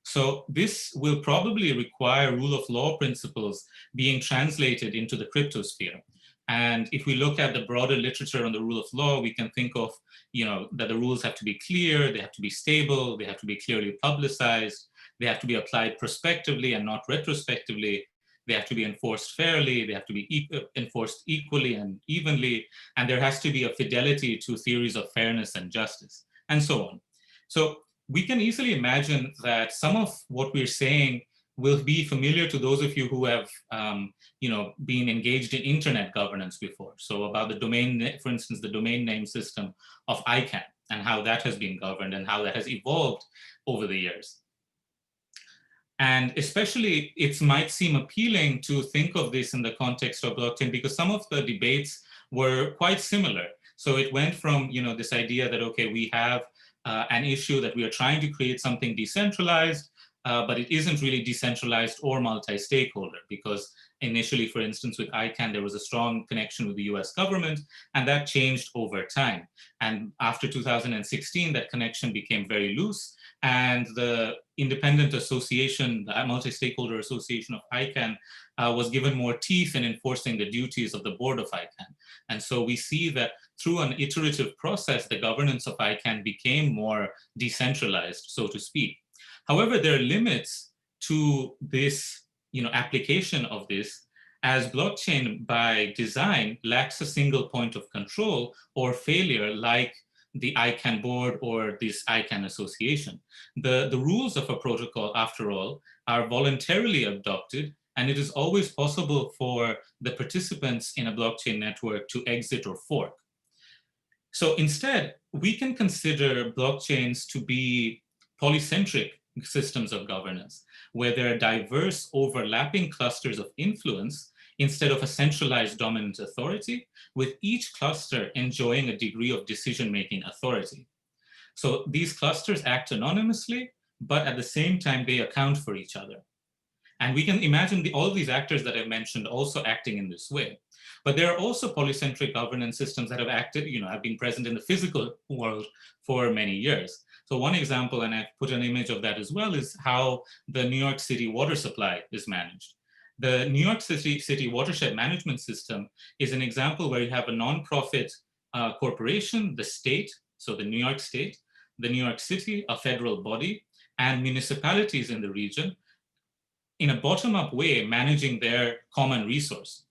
So this will probably require rule of law principles being translated into the cryptosphere. And if we look at the broader literature on the rule of law, we can think of, that the rules have to be clear, they have to be stable, they have to be clearly publicized, they have to be applied prospectively and not retrospectively, they have to be enforced fairly, they have to be enforced equally and evenly, and there has to be a fidelity to theories of fairness and justice, and so on. So we can easily imagine that some of what we're saying will be familiar to those of you who have been engaged in internet governance before. So about the domain, for instance, the domain name system of ICANN and how that has been governed and how that has evolved over the years. And especially it might seem appealing to think of this in the context of blockchain because some of the debates were quite similar. So it went from this idea that, okay, we have an issue that we are trying to create something decentralized, but it isn't really decentralized or multi-stakeholder because initially, for instance, with ICANN, there was a strong connection with the US government and that changed over time. And after 2016, that connection became very loose and the independent association, the multi-stakeholder association of ICANN, was given more teeth in enforcing the duties of the board of ICANN. And so we see that through an iterative process, the governance of ICANN became more decentralized, so to speak. However, there are limits to this application of this, as blockchain by design lacks a single point of control or failure like the ICANN board or this ICANN association. The rules of a protocol, after all, are voluntarily adopted, and it is always possible for the participants in a blockchain network to exit or fork. So instead, we can consider blockchains to be polycentric systems of governance, where there are diverse overlapping clusters of influence instead of a centralized dominant authority, with each cluster enjoying a degree of decision-making authority. So these clusters act anonymously, but at the same time, they account for each other. And we can imagine all these actors that I've mentioned also acting in this way. But there are also polycentric governance systems that have acted, have been present in the physical world for many years. So one example, and I've put an image of that as well, is how the New York City water supply is managed. The New York City watershed management system is an example where you have a nonprofit corporation, the state, so the New York State, the New York City, a federal body, and municipalities in the region, in a bottom-up way, managing their common resource.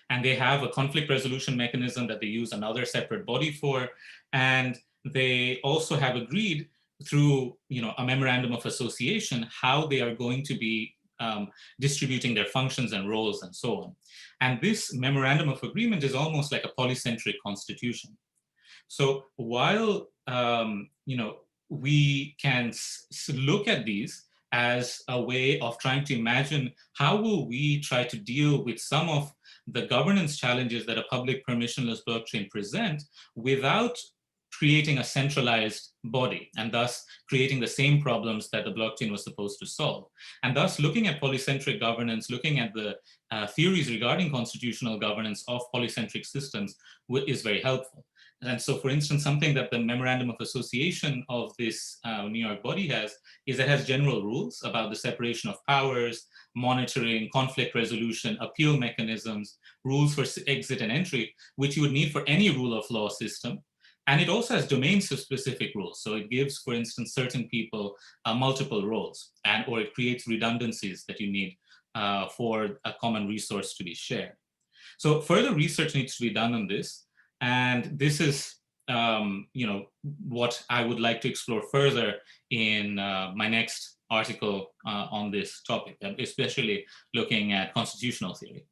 And they have a conflict resolution mechanism that they use another separate body for. And they also have agreed through a memorandum of association how they are going to be distributing their functions and roles and so on. And this memorandum of agreement is almost like a polycentric constitution. So while we can look at these as a way of trying to imagine how will we try to deal with some of the governance challenges that a public permissionless blockchain present without creating a centralized body, and thus creating the same problems that the blockchain was supposed to solve. And thus looking at polycentric governance, looking at the theories regarding constitutional governance of polycentric systems is very helpful. And so, for instance, something that the Memorandum of Association of this New York body has is it has general rules about the separation of powers, monitoring, conflict resolution, appeal mechanisms, rules for exit and entry, which you would need for any rule of law system. And it also has domain-specific rules. So it gives, for instance, certain people multiple roles, or it creates redundancies that you need for a common resource to be shared. So further research needs to be done on this. And this is what I would like to explore further in my next article on this topic, especially looking at constitutional theory.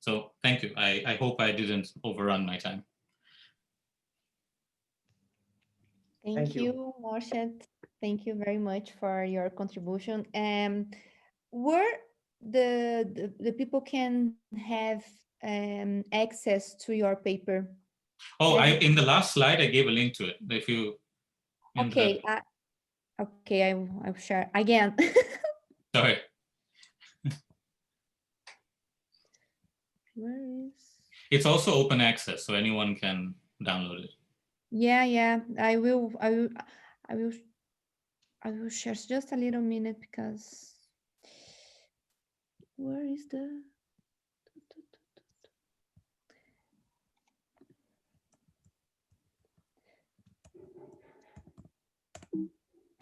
So thank you. I hope I didn't overrun my time. Thank you, Morshed. Thank you very much for your contribution. Where the people can have access to your paper? Oh, in the last slide, I gave a link to it. If you okay, I'll share again. Sorry. Where is? It's also open access, so anyone can download it. Yeah. I will share just a little minute because where is the?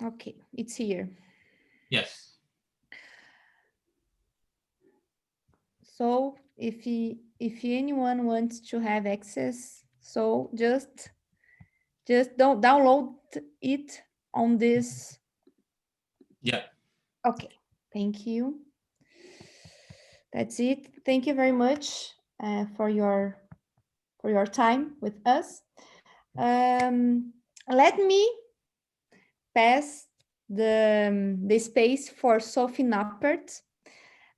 Okay, it's here. Yes. So if anyone wants to have access, so just don't download it on this. Yeah. Okay, thank you. That's it. Thank you very much for your time with us. Let me pass the space for Sophie Nappert.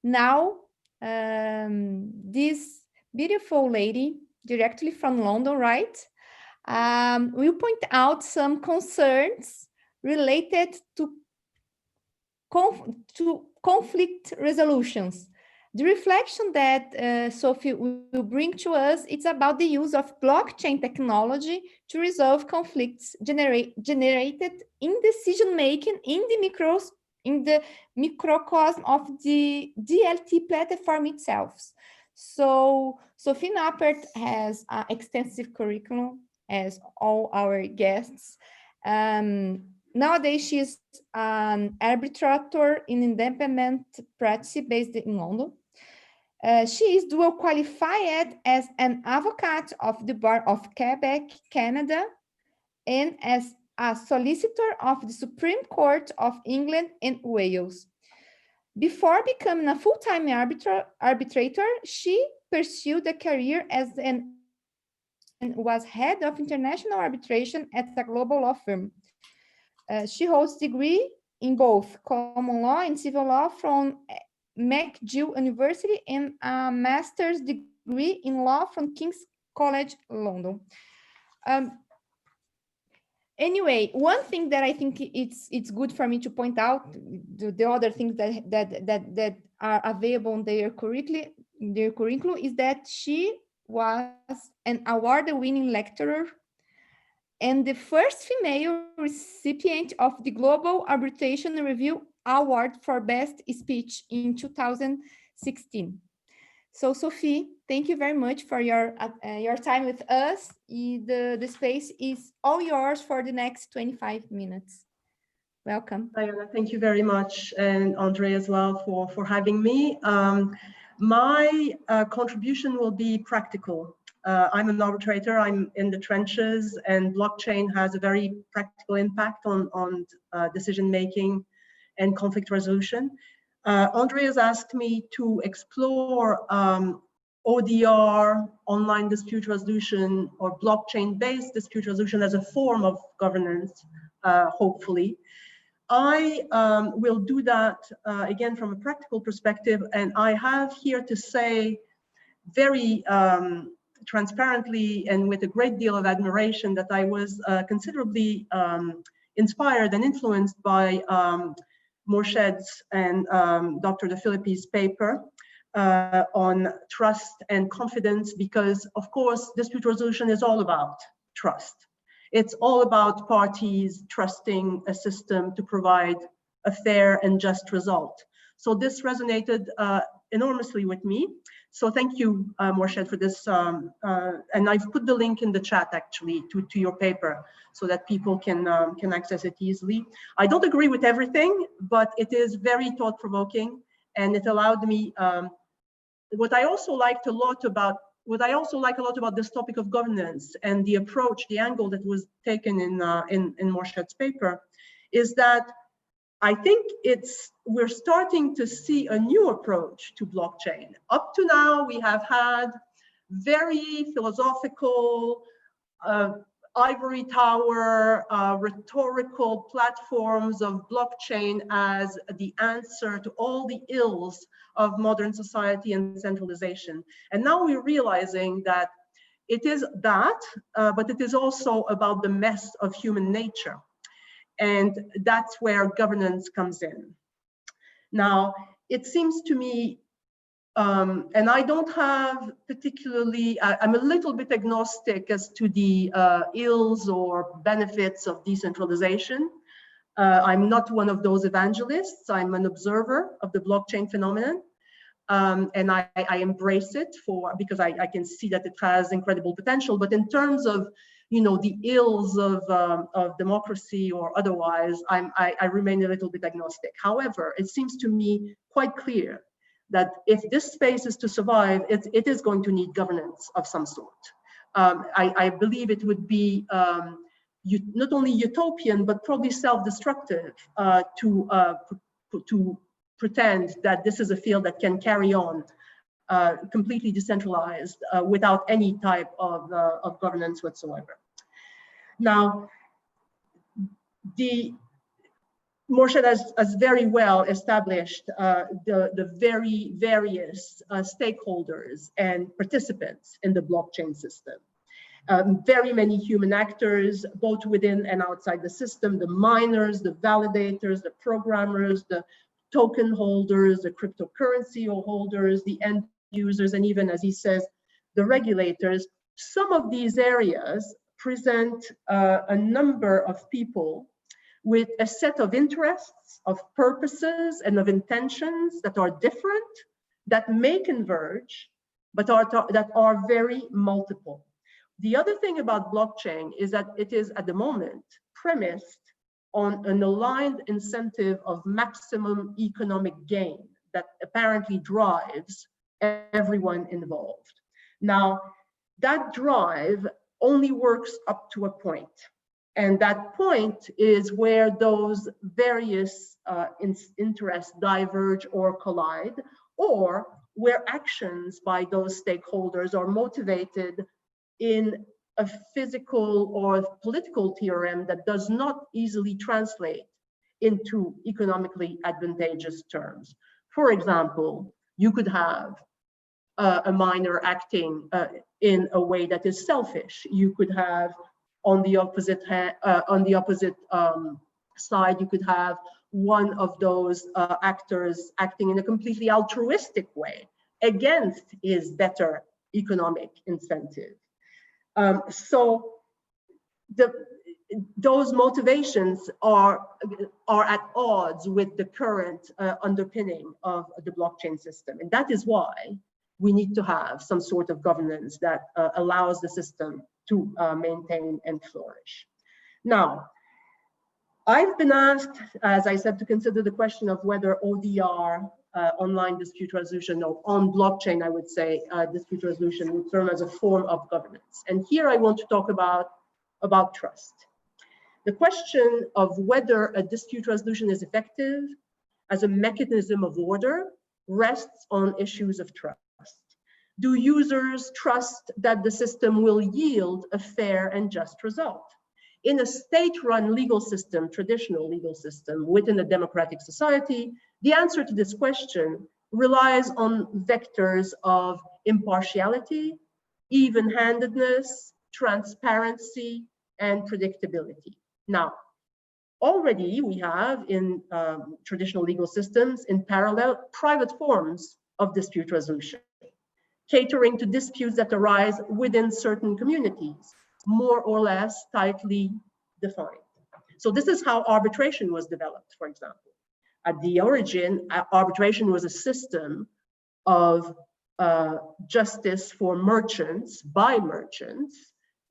Now, this beautiful lady, directly from London, right? Will point out some concerns related to conflict resolutions. The reflection that Sophie will bring to us, it's about the use of blockchain technology to resolve conflicts generated in decision making in the microcosm of the DLT platform itself. So Sophie Nappert has an extensive curriculum, as all our guests. Nowadays, she's an arbitrator in independent practice based in London. She is dual qualified as an advocate of the Bar of Quebec, Canada, and as a solicitor of the Supreme Court of England and Wales. Before becoming a full-time arbitrator, she pursued a career as and was head of international arbitration at a global law firm. She holds a degree in both common law and civil law from McGill University and a master's degree in law from King's College London. Anyway, one thing that I think it's good for me to point out, the other things that are available in their curriculum is that she was an award-winning lecturer and the first female recipient of the Global Arbitration Review Award for Best Speech in 2016. So Sophie, thank you very much for your time with us. The space is all yours for the next 25 minutes. Welcome. Diana, thank you very much, and Andre as well for having me. My contribution will be practical. I'm an arbitrator, I'm in the trenches, and blockchain has a very practical impact on decision-making and conflict resolution. Andre has asked me to explore ODR, online dispute resolution, or blockchain-based dispute resolution as a form of governance, hopefully. I will do that again from a practical perspective, and I have here to say very transparently and with a great deal of admiration that I was considerably inspired and influenced by Morshed's and Dr. De Filippi's paper on trust and confidence, because of course dispute resolution is all about trust. It's all about parties trusting a system to provide a fair and just result. So this resonated enormously with me. So thank you, Morshed, for this. And I've put the link in the chat actually to your paper so that people can access it easily. I don't agree with everything, but it is very thought-provoking, and it allowed me. What I also like a lot about this topic of governance and the approach, the angle that was taken in Morshed's paper, is that I think we're starting to see a new approach to blockchain. Up to now, we have had very philosophical, ivory tower, rhetorical platforms of blockchain as the answer to all the ills of modern society and centralization. And now we're realizing that it is that, but it is also about the mess of human nature. And that's where governance comes in. Now, it seems to me, and I don't have particularly, I'm a little bit agnostic as to the ills or benefits of decentralization. I'm not one of those evangelists. I'm an observer of the blockchain phenomenon. And I embrace it because I can see that it has incredible potential. But in terms of the ills of democracy or otherwise, I remain a little bit agnostic. However, it seems to me quite clear that if this space is to survive, it is going to need governance of some sort. I believe it would be not only utopian, but probably self-destructive to pretend that this is a field that can carry on completely decentralized without any type of governance whatsoever. Now, Morshed has very well established the very various stakeholders and participants in the blockchain system. Very many human actors, both within and outside the system, the miners, the validators, the programmers, the token holders, the cryptocurrency holders, the end users, and even, as he says, the regulators. Some of these areas present a number of people with a set of interests, of purposes, and of intentions that are different, that may converge, but that are very multiple. The other thing about blockchain is that it is at the moment premised on an aligned incentive of maximum economic gain that apparently drives everyone involved. Now, that drive only works up to a point. And that point is where those various interests diverge or collide, or where actions by those stakeholders are motivated in a physical or political theorem that does not easily translate into economically advantageous terms. For example, you could have a miner acting in a way that is selfish. You could have, on the opposite side, you could have one of those actors acting in a completely altruistic way against his better economic incentive. So those motivations are at odds with the current underpinning of the blockchain system. And that is why we need to have some sort of governance that allows the system to maintain and flourish. Now, I've been asked, as I said, to consider the question of whether ODR, online dispute resolution, or on blockchain, I would say, dispute resolution would serve as a form of governance. And here I want to talk about trust. The question of whether a dispute resolution is effective as a mechanism of order rests on issues of trust. Do users trust that the system will yield a fair and just result? In a state-run legal system, traditional legal system within a democratic society, the answer to this question relies on vectors of impartiality, even-handedness, transparency, and predictability. Now, already we have in traditional legal systems, in parallel, private forms of dispute resolution, catering to disputes that arise within certain communities, more or less tightly defined. So this is how arbitration was developed, for example. At the origin, arbitration was a system of justice for merchants, by merchants,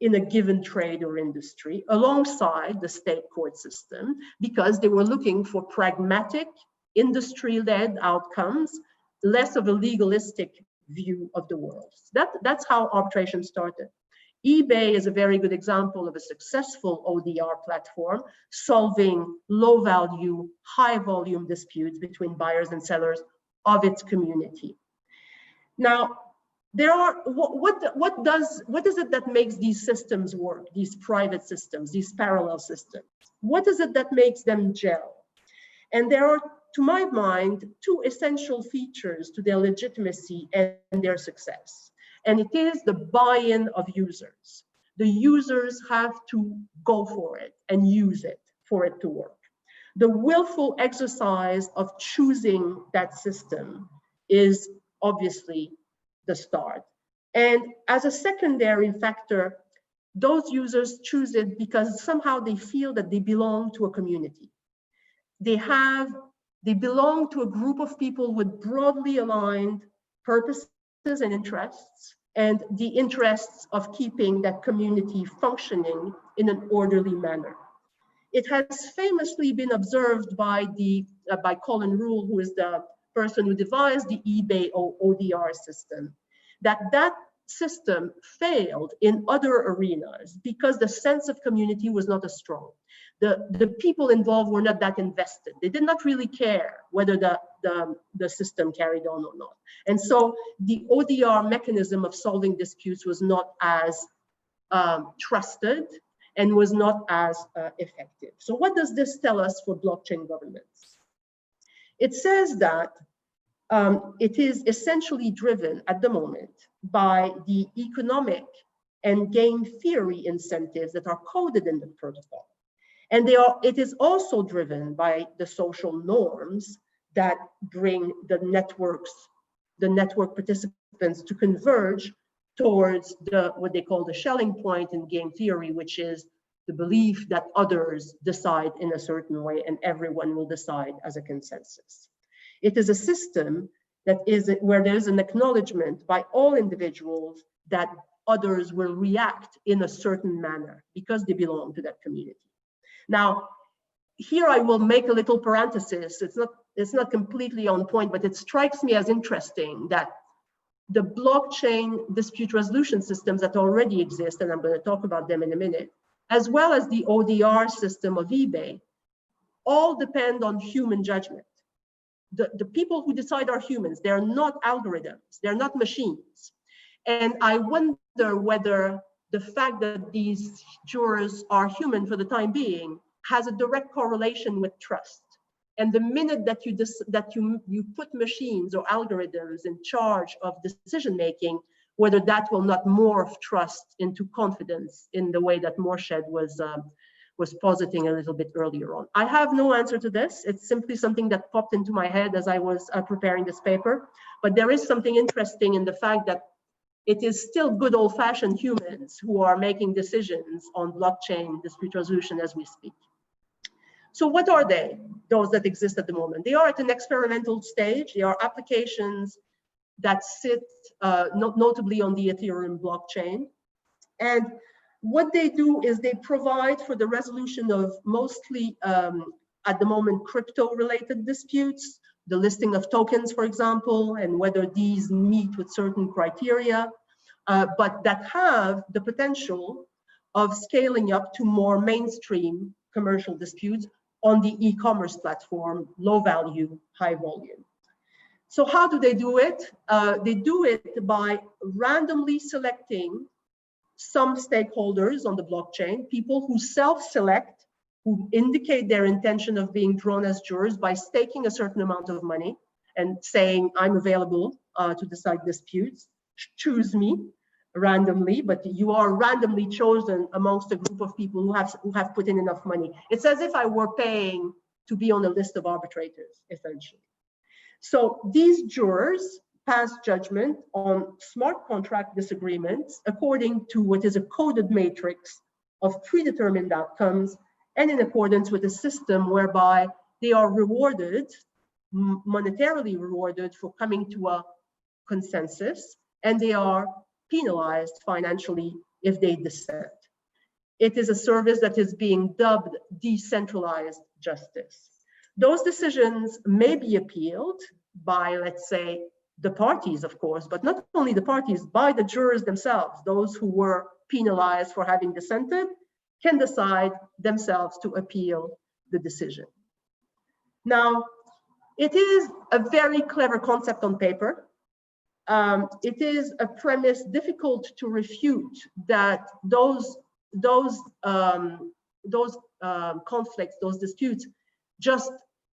in a given trade or industry, alongside the state court system, because they were looking for pragmatic, industry-led outcomes, less of a legalistic view of the world. That's how arbitration started. eBay is a very good example of a successful ODR platform solving low-value, high-volume disputes between buyers and sellers of its community. Now, there are what is it that makes these systems work? These private systems, these parallel systems. What is it that makes them gel? And there are, to my mind, two essential features to their legitimacy and their success. And it is the buy-in of users. The users have to go for it and use it for it to work. The willful exercise of choosing that system is obviously the start. And as a secondary factor, those users choose it because somehow they feel that they belong to a community. They belong to a group of people with broadly aligned purposes and interests, and the interests of keeping that community functioning in an orderly manner. It has famously been observed by Colin Rule, who is the person who devised the eBay ODR system, that system failed in other arenas because the sense of community was not as strong. The people involved were not that invested. They did not really care whether the system carried on or not. And so the ODR mechanism of solving disputes was not as trusted and was not as effective. So what does this tell us for blockchain governance? It says that it is essentially driven at the moment by the economic and game theory incentives that are coded in the protocol. And it is also driven by the social norms that bring the network participants to converge towards what they call the Schelling point in game theory, which is the belief that others decide in a certain way and everyone will decide as a consensus. It is a system that is where there is an acknowledgement by all individuals that others will react in a certain manner because they belong to that community. Now, here I will make a little parenthesis. It's not completely on point, but it strikes me as interesting that the blockchain dispute resolution systems that already exist, and I'm going to talk about them in a minute, as well as the ODR system of eBay, all depend on human judgment. The people who decide are humans. They're not algorithms. They're not machines. And I wonder whether the fact that these jurors are human for the time being has a direct correlation with trust. And the minute that you put machines or algorithms in charge of decision making, whether that will not morph trust into confidence in the way that Morshed was positing a little bit earlier on. I have no answer to this. It's simply something that popped into my head as I was preparing this paper. But there is something interesting in the fact that it is still good old-fashioned humans who are making decisions on blockchain dispute resolution as we speak. So what are they, those that exist at the moment? They are at an experimental stage. They are applications that sit notably on the Ethereum blockchain. And what they do is they provide for the resolution of mostly, at the moment, crypto-related disputes, the listing of tokens, for example, and whether these meet with certain criteria, but that have the potential of scaling up to more mainstream commercial disputes on the e-commerce platform, low value, high volume. So how do they do it? They do it by randomly selecting some stakeholders on the blockchain, people who self-select, who indicate their intention of being drawn as jurors by staking a certain amount of money and saying, I'm available to decide disputes, choose me randomly, but you are randomly chosen amongst a group of people who have put in enough money. It's as if I were paying to be on a list of arbitrators, essentially. So these jurors pass judgment on smart contract disagreements according to what is a coded matrix of predetermined outcomes and in accordance with a system whereby they are rewarded, monetarily rewarded for coming to a consensus, and they are penalized financially if they dissent. It is a service that is being dubbed decentralized justice. Those decisions may be appealed by, let's say, the parties, of course, but not only the parties, by the jurors themselves. Those who were penalized for having dissented can decide themselves to appeal the decision. Now, it is a very clever concept on paper. It is a premise difficult to refute, that those conflicts, those disputes, just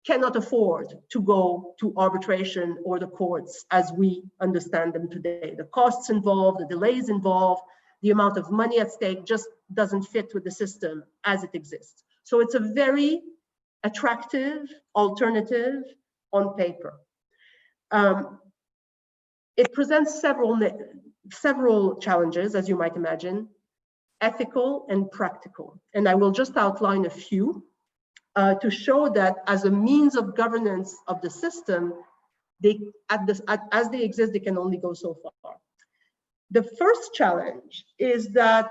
cannot afford to go to arbitration or the courts as we understand them today. The costs involved, the delays involved, the amount of money at stake just doesn't fit with the system as it exists. So it's a very attractive alternative on paper. It presents several challenges, as you might imagine, ethical and practical. And I will just outline a few to show that as a means of governance of the system, as they exist, they can only go so far. The first challenge is that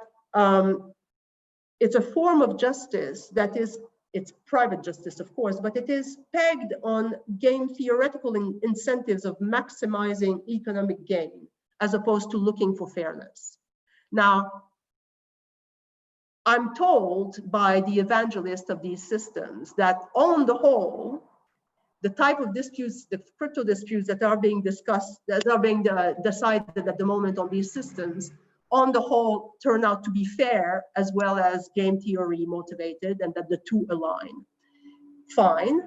it's a form of justice that is, it's private justice, of course, but it is pegged on game theoretical incentives of maximizing economic gain, as opposed to looking for fairness. Now, I'm told by the evangelist of these systems that on the whole, the type of disputes, the crypto disputes that are being discussed, that are being decided at the moment on these systems, on the whole turn out to be fair as well as game theory motivated, and that the two align. Fine.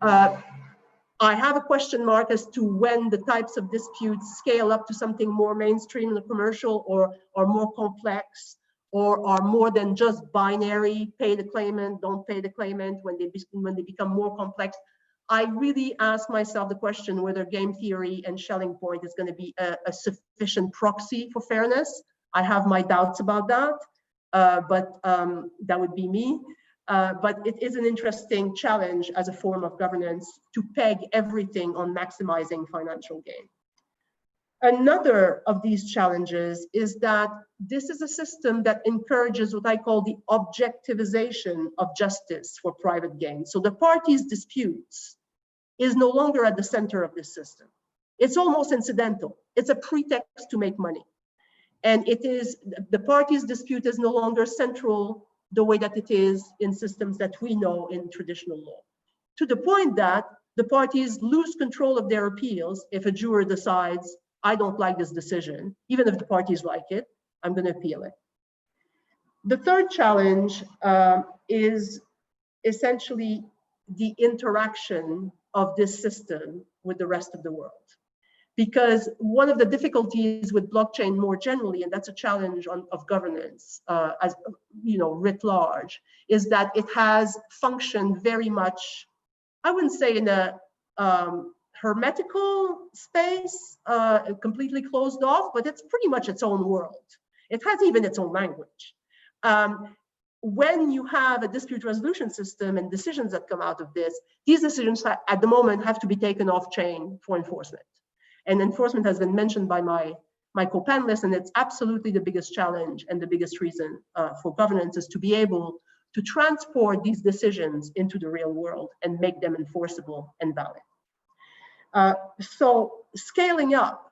I have a question mark as to when the types of disputes scale up to something more mainstream and commercial, or more complex, or are more than just binary, pay the claimant, don't pay the claimant, when they become more complex. I really ask myself the question whether game theory and Schelling point is going to be a sufficient proxy for fairness. I have my doubts about that. but that would be me. But it is an interesting challenge as a form of governance to peg everything on maximizing financial gain. Another of these challenges is that this is a system that encourages what I call the objectivization of justice for private gain. So the parties' disputes is no longer at the center of this system. It's almost incidental. It's a pretext to make money. And it is, the parties' dispute is no longer central the way that it is in systems that we know in traditional law. To the point that the parties lose control of their appeals if a juror decides, I don't like this decision, even if the parties like it, I'm going to appeal it. The third challenge is essentially the interaction of this system with the rest of the world. Because one of the difficulties with blockchain more generally, and that's a challenge of governance as writ large, is that it has functioned very much, I wouldn't say in a hermetical space, completely closed off, but it's pretty much its own world. It has even its own language. When you have a dispute resolution system and decisions that come out of this, these decisions at the moment have to be taken off chain for enforcement. And enforcement has been mentioned by my co-panelists, and it's absolutely the biggest challenge and the biggest reason for governance is to be able to transport these decisions into the real world and make them enforceable and valid. So scaling up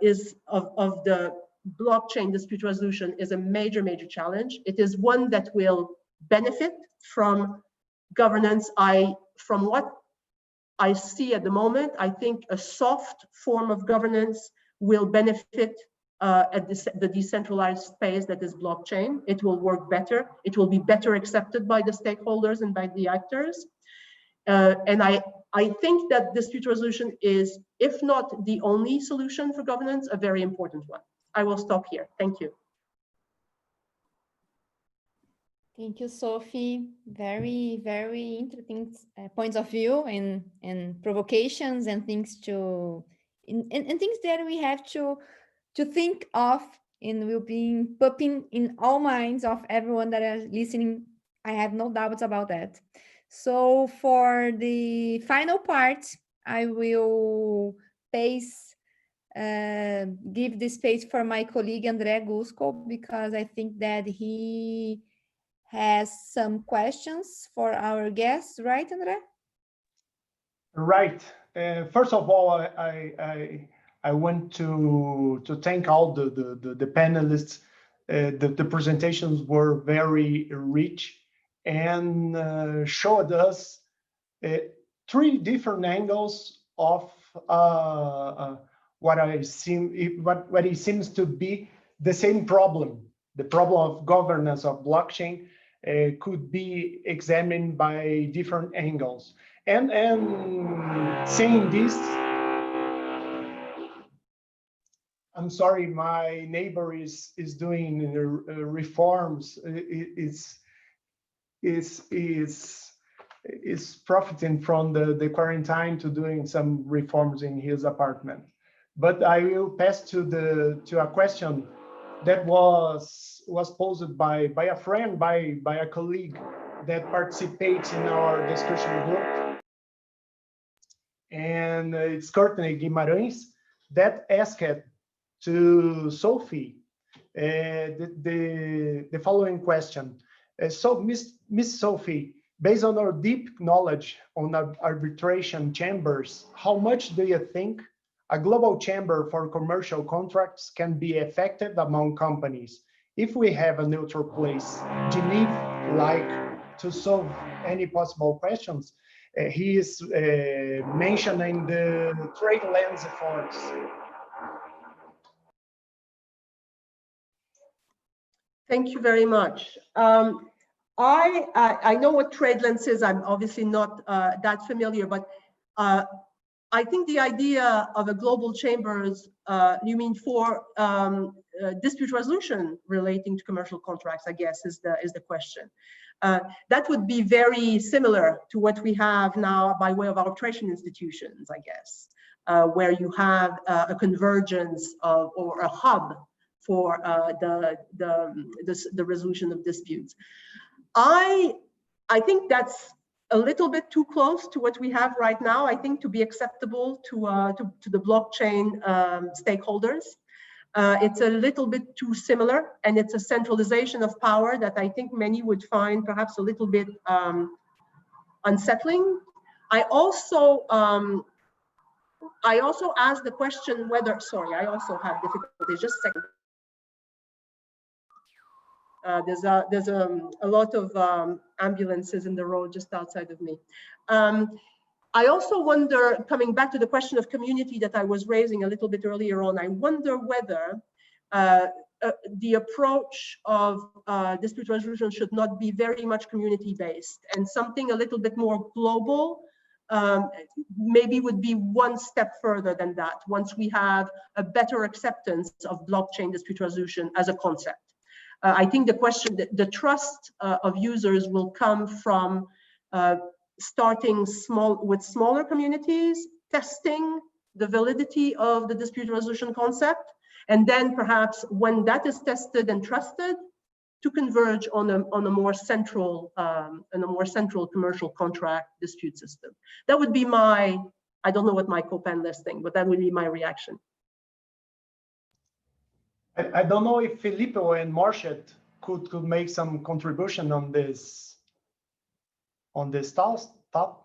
is of the blockchain dispute resolution is a major, major challenge. It is one that will benefit from governance. From what I see at the moment, I think a soft form of governance will benefit at the decentralized space that is blockchain. It will work better. It will be better accepted by the stakeholders and by the actors. And I think that dispute resolution is, if not the only solution for governance, a very important one. I will stop here. Thank you. Thank you, Sophie. Very, very interesting points of view and provocations and things to and things that we have to think of and will be popping in all minds of everyone that is listening. I have no doubts about that. So for the final part, I will give the space for my colleague André Gusco, because I think that he has some questions for our guests, right, André? Right. First of all, I want to thank all the panelists. The presentations were very rich and showed us 3 different angles of what it seems to be the same problem. The problem of governance of blockchain could be examined by different angles. And saying this, I'm sorry, my neighbor is doing reforms. Is profiting from the quarantine to doing some reforms in his apartment. But I will pass to a question that was posed by a friend, by a colleague that participates in our discussion group. And it's Courtney Guimarães that asked to Sophie the following question. So Miss Sophie, based on our deep knowledge on arbitration chambers, how much do you think a global chamber for commercial contracts can be effective among companies if we have a neutral place? Geneva, like to solve any possible questions, he is mentioning the trade lens efforts. Thank you very much. I know what trade lens is. I'm obviously not that familiar, but I think the idea of a global chambers, you mean for dispute resolution relating to commercial contracts, I guess is the question. That would be very similar to what we have now by way of arbitration institutions, I guess, where you have a convergence of, or a hub for the resolution of disputes. I think that's a little bit too close to what we have right now. I think to be acceptable to the blockchain stakeholders. It's a little bit too similar, and it's a centralization of power that I think many would find perhaps a little bit unsettling. I also asked the question whether, sorry, I also have difficulties, just a second. There's a lot of ambulances in the road just outside of me. I also wonder, coming back to the question of community that I was raising a little bit earlier on, I wonder whether the approach of dispute resolution should not be very much community-based, and something a little bit more global maybe would be one step further than that, once we have a better acceptance of blockchain dispute resolution as a concept. I think the question, the trust of users will come from starting with smaller communities, testing the validity of the dispute resolution concept, and then perhaps when that is tested and trusted, to converge on a more central commercial contract dispute system. That would be my, I don't know what my co-panelists think, but that would be my reaction. I don't know if Filippo and Marcia could make some contribution on this top.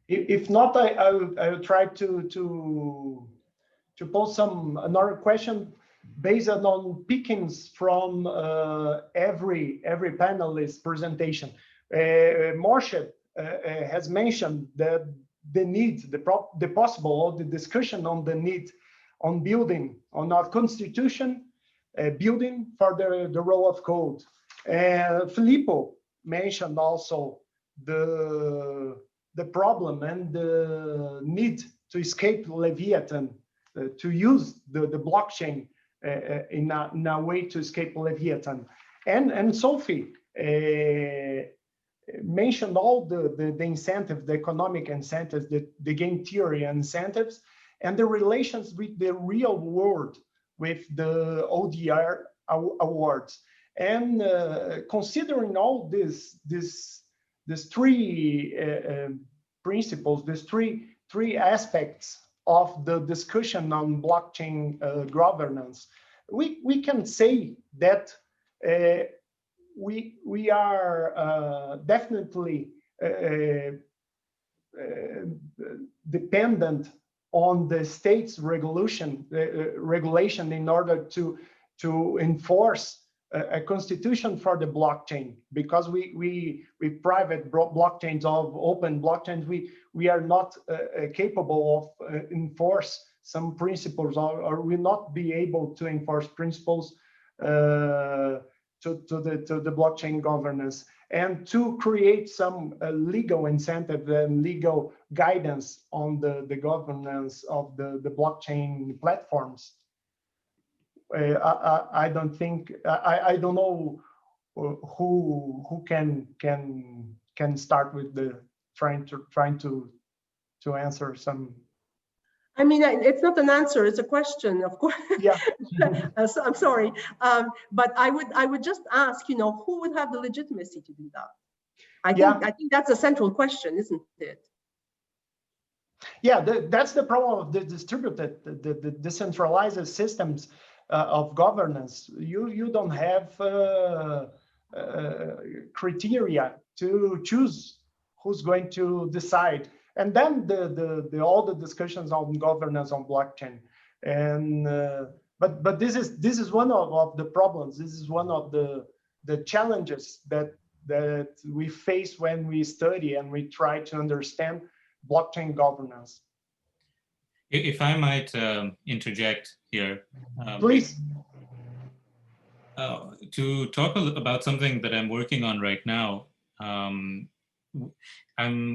If not, I will try to pose another question based on pickings from every panelist presentation. Marcia has mentioned that the need, the possible, or the discussion on the need on building on our constitution, building for the role of code. Filippo mentioned also the problem and the need to escape Leviathan, to use the blockchain in a way to escape Leviathan. And Sophie mentioned all the incentives, the economic incentives, the game theory incentives, and the relations with the real world, with the ODR awards. And considering all these three principles, these three aspects of the discussion on blockchain governance, we can say that we are definitely dependent on the state's regulation in order to enforce a constitution for the blockchain, because we private blockchains, of open blockchains, we are not capable of enforce some principles, or will not be able to enforce principles to the blockchain governance, and to create some legal incentive and legal guidance on the governance of the blockchain platforms. I don't think, I don't know who can start with the trying to answer some. I mean, it's not an answer, it's a question, of course. Yeah. So, I'm sorry, but I would just ask, who would have the legitimacy to do that? I think that's a central question, isn't it? Yeah, that's the problem of the distributed, the decentralized systems of governance. You don't have criteria to choose who's going to decide, and then all the discussions on governance on blockchain. And but this is one of the problems. This is one of the challenges that we face when we study and we try to understand blockchain governance. If I might interject here. Please. To talk about something that I'm working on right now. I'm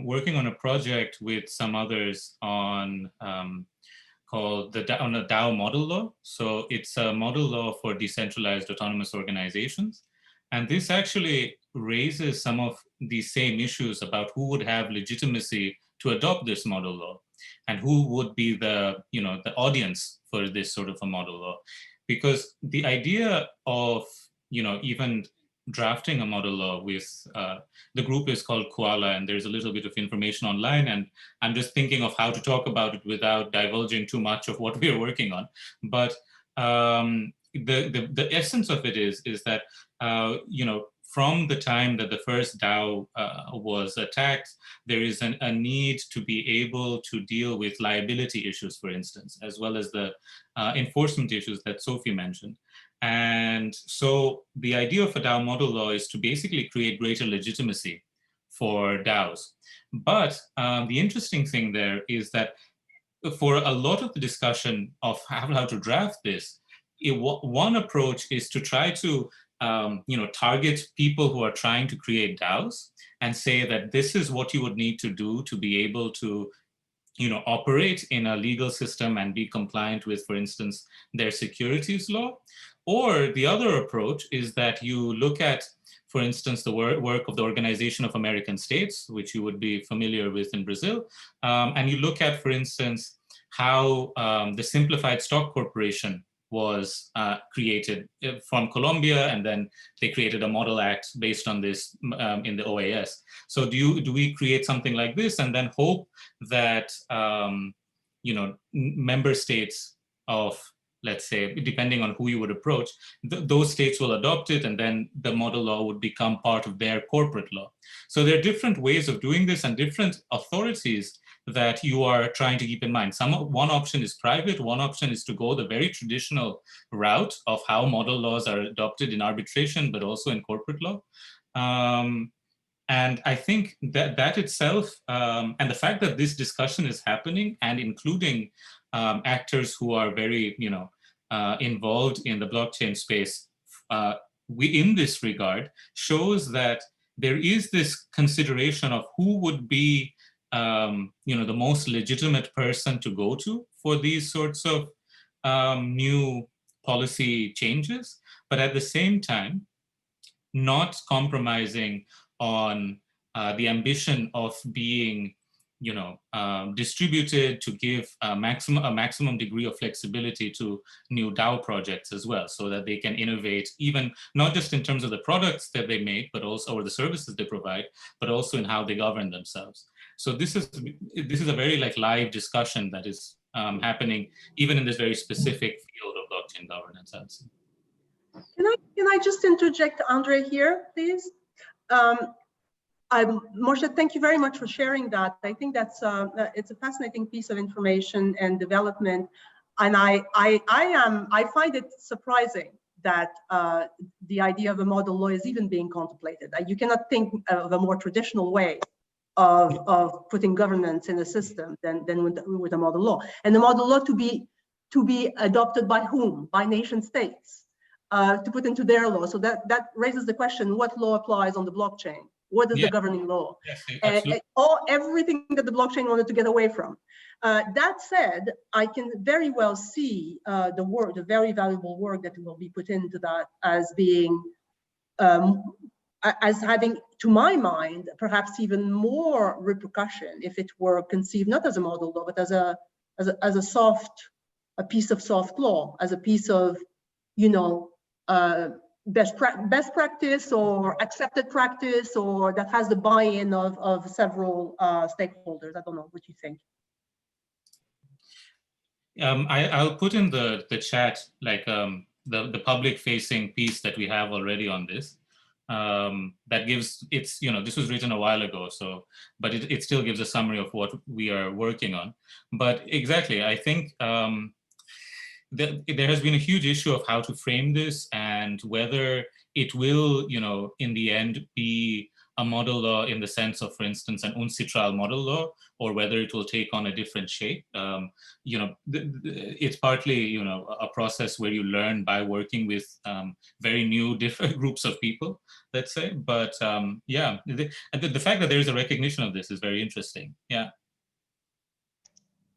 working on a project with some others on called on a DAO model law. So it's a model law for decentralized autonomous organizations. And this actually raises some of the same issues about who would have legitimacy to adopt this model law, and who would be the, the audience for this sort of a model law. Because the idea of, even drafting a model law with, the group is called Koala, and there's a little bit of information online, and I'm just thinking of how to talk about it without divulging too much of what we are working on. But the essence of it is that, from the time that the first DAO was attacked, there is a need to be able to deal with liability issues, for instance, as well as the enforcement issues that Sophie mentioned. And so the idea of a DAO model law is to basically create greater legitimacy for DAOs. But the interesting thing there is that for a lot of the discussion of how to draft this, one approach is to try to target people who are trying to create DAOs and say that this is what you would need to do to be able to operate in a legal system and be compliant with, for instance, their securities law. Or the other approach is that you look at, for instance, the work of the Organization of American States, which you would be familiar with in Brazil, and you look at, for instance, how the Simplified Stock Corporation was created from Colombia, and then they created a model act based on this in the OAS. So do we create something like this and then hope that member states of, let's say, depending on who you would approach, those states will adopt it, and then the model law would become part of their corporate law. So there are different ways of doing this and different authorities that you are trying to keep in mind. One option is private, one option is to go the very traditional route of how model laws are adopted in arbitration, but also in corporate law. And I think that itself, and the fact that this discussion is happening and including actors who are very, involved in the blockchain space, in this regard, shows that there is this consideration of who would be, the most legitimate person to go to for these sorts of new policy changes, but at the same time, not compromising on the ambition of being, distributed to give a maximum degree of flexibility to new DAO projects as well, so that they can innovate, even not just in terms of the products that they make, but also, or the services they provide, but also in how they govern themselves. So this is a very live discussion that is happening even in this very specific field of blockchain governance, I would say. Can I just interject, Andre, here, please? Moshe, thank you very much for sharing that. I think that's it's a fascinating piece of information and development, and I find it surprising that the idea of a model law is even being contemplated. You cannot think of a more traditional way of putting governance in a system than with a model law, and the model law to be adopted by whom? By nation states, to put into their law. So that raises the question: what law applies on the blockchain? What is the governing law? Yes, everything that the blockchain wanted to get away from. That said, I can very well see the very valuable work that will be put into that as being, as having, to my mind, perhaps even more repercussion if it were conceived not as a model law, but as a piece of soft law, as a piece of, best practice or accepted practice, or that has the buy-in of several stakeholders. I don't know what you think. I'll put in the chat the public-facing piece that we have already on this. That gives, it's, this was written a while ago, so, but it still gives a summary of what we are working on. But exactly, I think there has been a huge issue of how to frame this and whether it will, in the end be a model law in the sense of, for instance, an UNCITRAL model law, or whether it will take on a different shape. It's partly, a process where you learn by working with very new, different groups of people, let's say. But yeah, the fact that there is a recognition of this is very interesting. Yeah.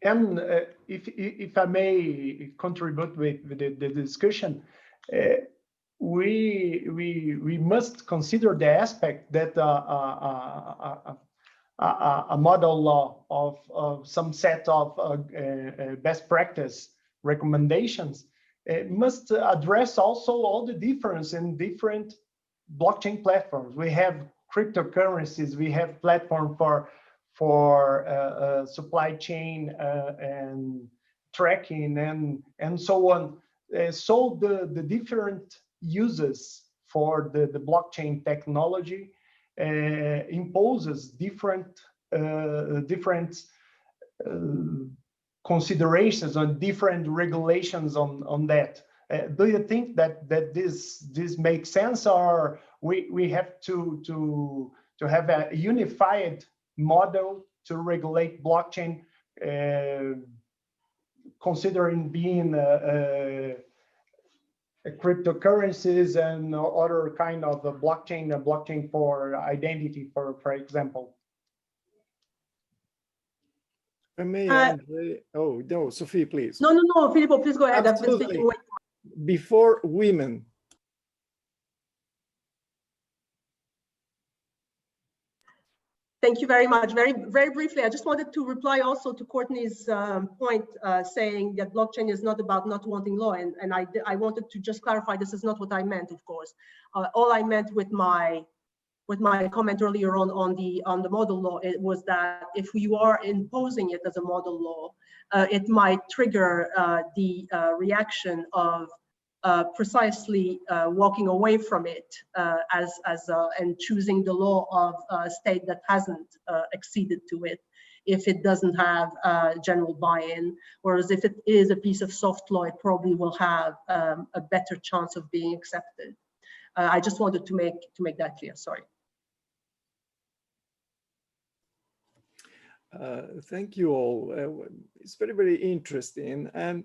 And if I may contribute with the discussion, we must consider the aspect that a a model law of some set of best practice recommendations, it must address also all the difference in different blockchain platforms. We have cryptocurrencies, we have platform for supply chain and tracking and so on. So the different uses for the blockchain technology imposes different considerations on different regulations on that. Do you think that this makes sense, or we have to have a unified model to regulate blockchain, considering being cryptocurrencies and other kind of blockchain for identity, for example? I may, Andre. Oh no, Sophie, please. No, Filippo, please go ahead. Absolutely. I've been speaking way. Before women. Thank you very much. Very briefly, I just wanted to reply also to Courtney's point, saying that blockchain is not about not wanting law, and I wanted to just clarify this is not what I meant, of course. All I meant with my comment earlier on the model law, it was that if you are imposing it as a model law, it might trigger the reaction of precisely walking away from it and choosing the law of a state that hasn't acceded to it if it doesn't have general buy-in, whereas if it is a piece of soft law, it probably will have a better chance of being accepted. I just wanted to make that clear. Sorry. Thank you all. It's very interesting, and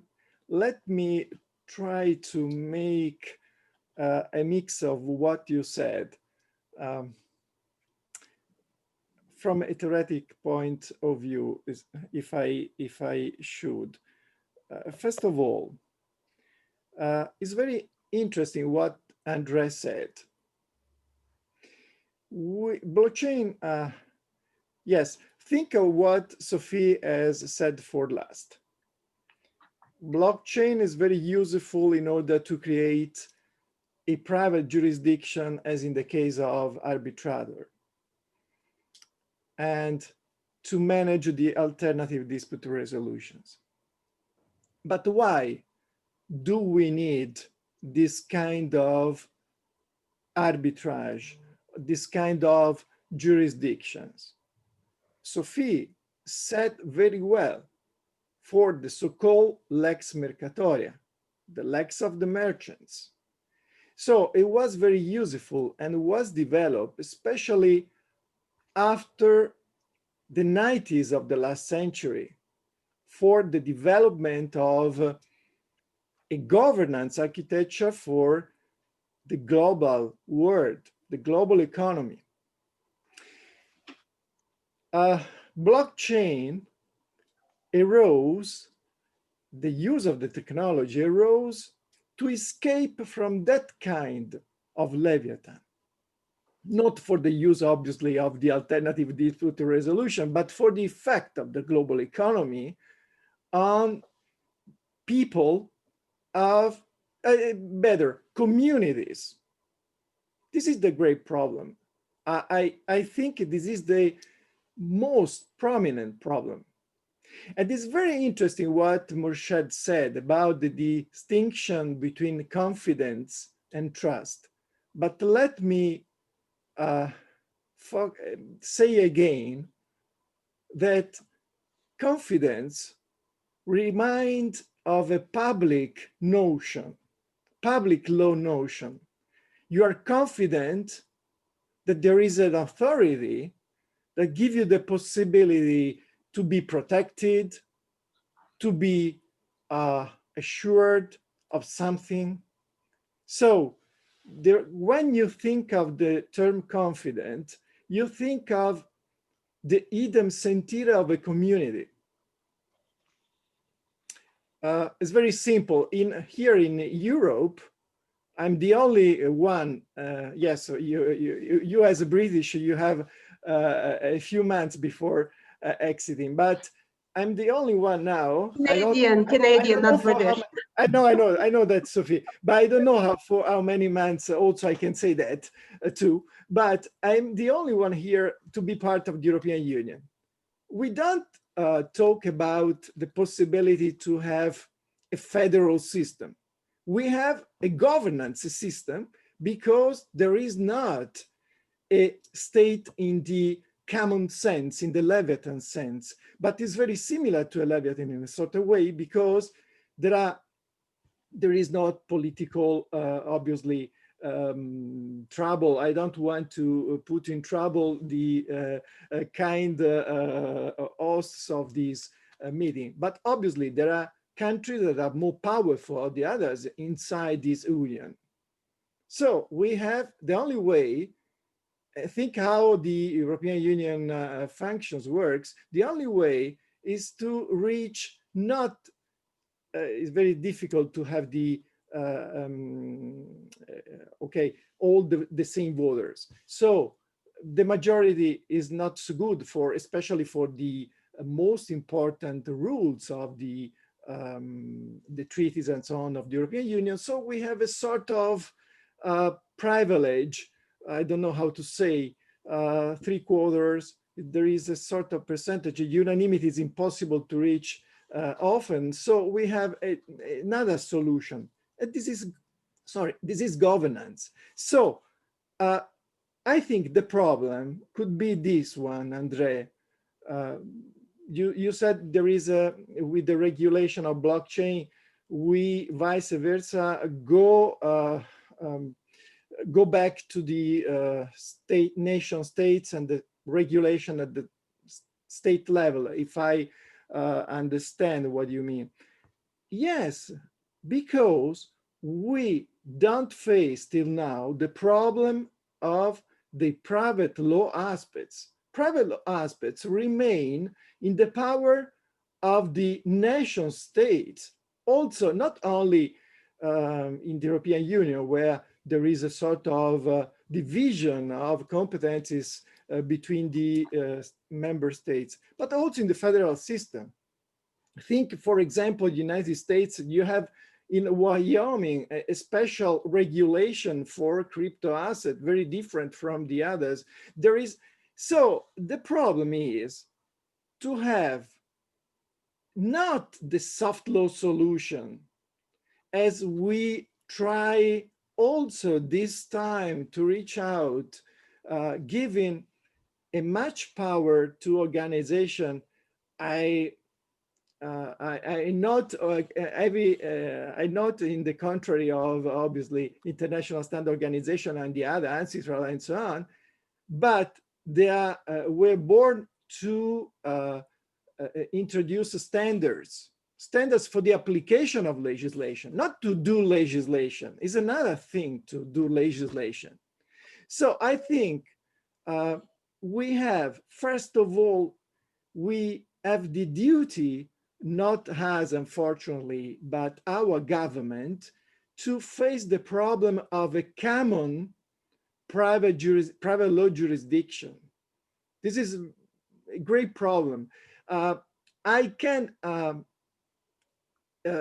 let me try to make a mix of what you said from a theoretic point of view, if I should. First of all, it's very interesting what Andre said. Blockchain, yes, think of what Sophie has said for last. Blockchain is very useful in order to create a private jurisdiction, as in the case of arbitrator, and to manage the alternative dispute resolutions. But why do we need this kind of arbitrage, this kind of jurisdictions? Sophie said very well, for the so-called lex mercatoria, the lex of the merchants. So it was very useful and was developed, especially after the 90s of the last century, for the development of a governance architecture for the global world, the global economy. Blockchain arose, the use of the technology arose to escape from that kind of Leviathan. Not for the use, obviously, of the alternative dispute resolution, but for the effect of the global economy on people of better communities. This is the great problem. I think this is the most prominent problem. And it's very interesting what Morshed said about the distinction between confidence and trust. But let me say again that confidence reminds of a public notion, public law notion. You are confident that there is an authority that gives you the possibility to be protected, to be assured of something. So when you think of the term confident, you think of the idem sentire of a community. It's very simple. Here in Europe, I'm the only one. Yes, you as a British, you have a few months before exiting, but I'm the only one now. Canadian, not British. I know that, Sophie, but I don't know for how many months also I can say that too. But I'm the only one here to be part of the European Union. We don't talk about the possibility to have a federal system. We have a governance system because there is not a state in the common sense, in the Leviathan sense, but it's very similar to a Leviathan in a sort of way, because there is not political, obviously, trouble. I don't want to put in trouble the kind hosts of this meeting, but obviously there are countries that are more powerful than the others inside this union. So we have the only way, think how the European Union functions works. The only way is to reach not, it's very difficult to have the, all the same voters. So the majority is not so good for, especially for the most important rules of the treaties and so on of the European Union. So we have a sort of privilege, I don't know how to say, 3/4. There is a sort of percentage. Unanimity is impossible to reach often. So we have another solution. And this is governance. So I think the problem could be this one, Andre. You said there is with the regulation of blockchain, we vice versa go back to the nation states and the regulation at the state level, if I understand what you mean. Yes, because we don't face till now the problem of the private law aspects. Private law aspects remain in the power of the nation states, also not only in the European Union, where there is a sort of division of competencies between the member states, but also in the federal system. Think, for example, United States, you have in Wyoming a special regulation for crypto asset, very different from the others. So the problem is to have not the soft law solution, as we try also this time to reach out, giving a much power to organization. I not in the contrary of obviously International Standard Organization and the other ancestral and so on, but they were born to introduce standards for the application of legislation, not to do legislation. Is another thing to do legislation. So I think we have, first of all, we have the duty, not us, unfortunately, but our government, to face the problem of a common private law jurisdiction. This is a great problem. I can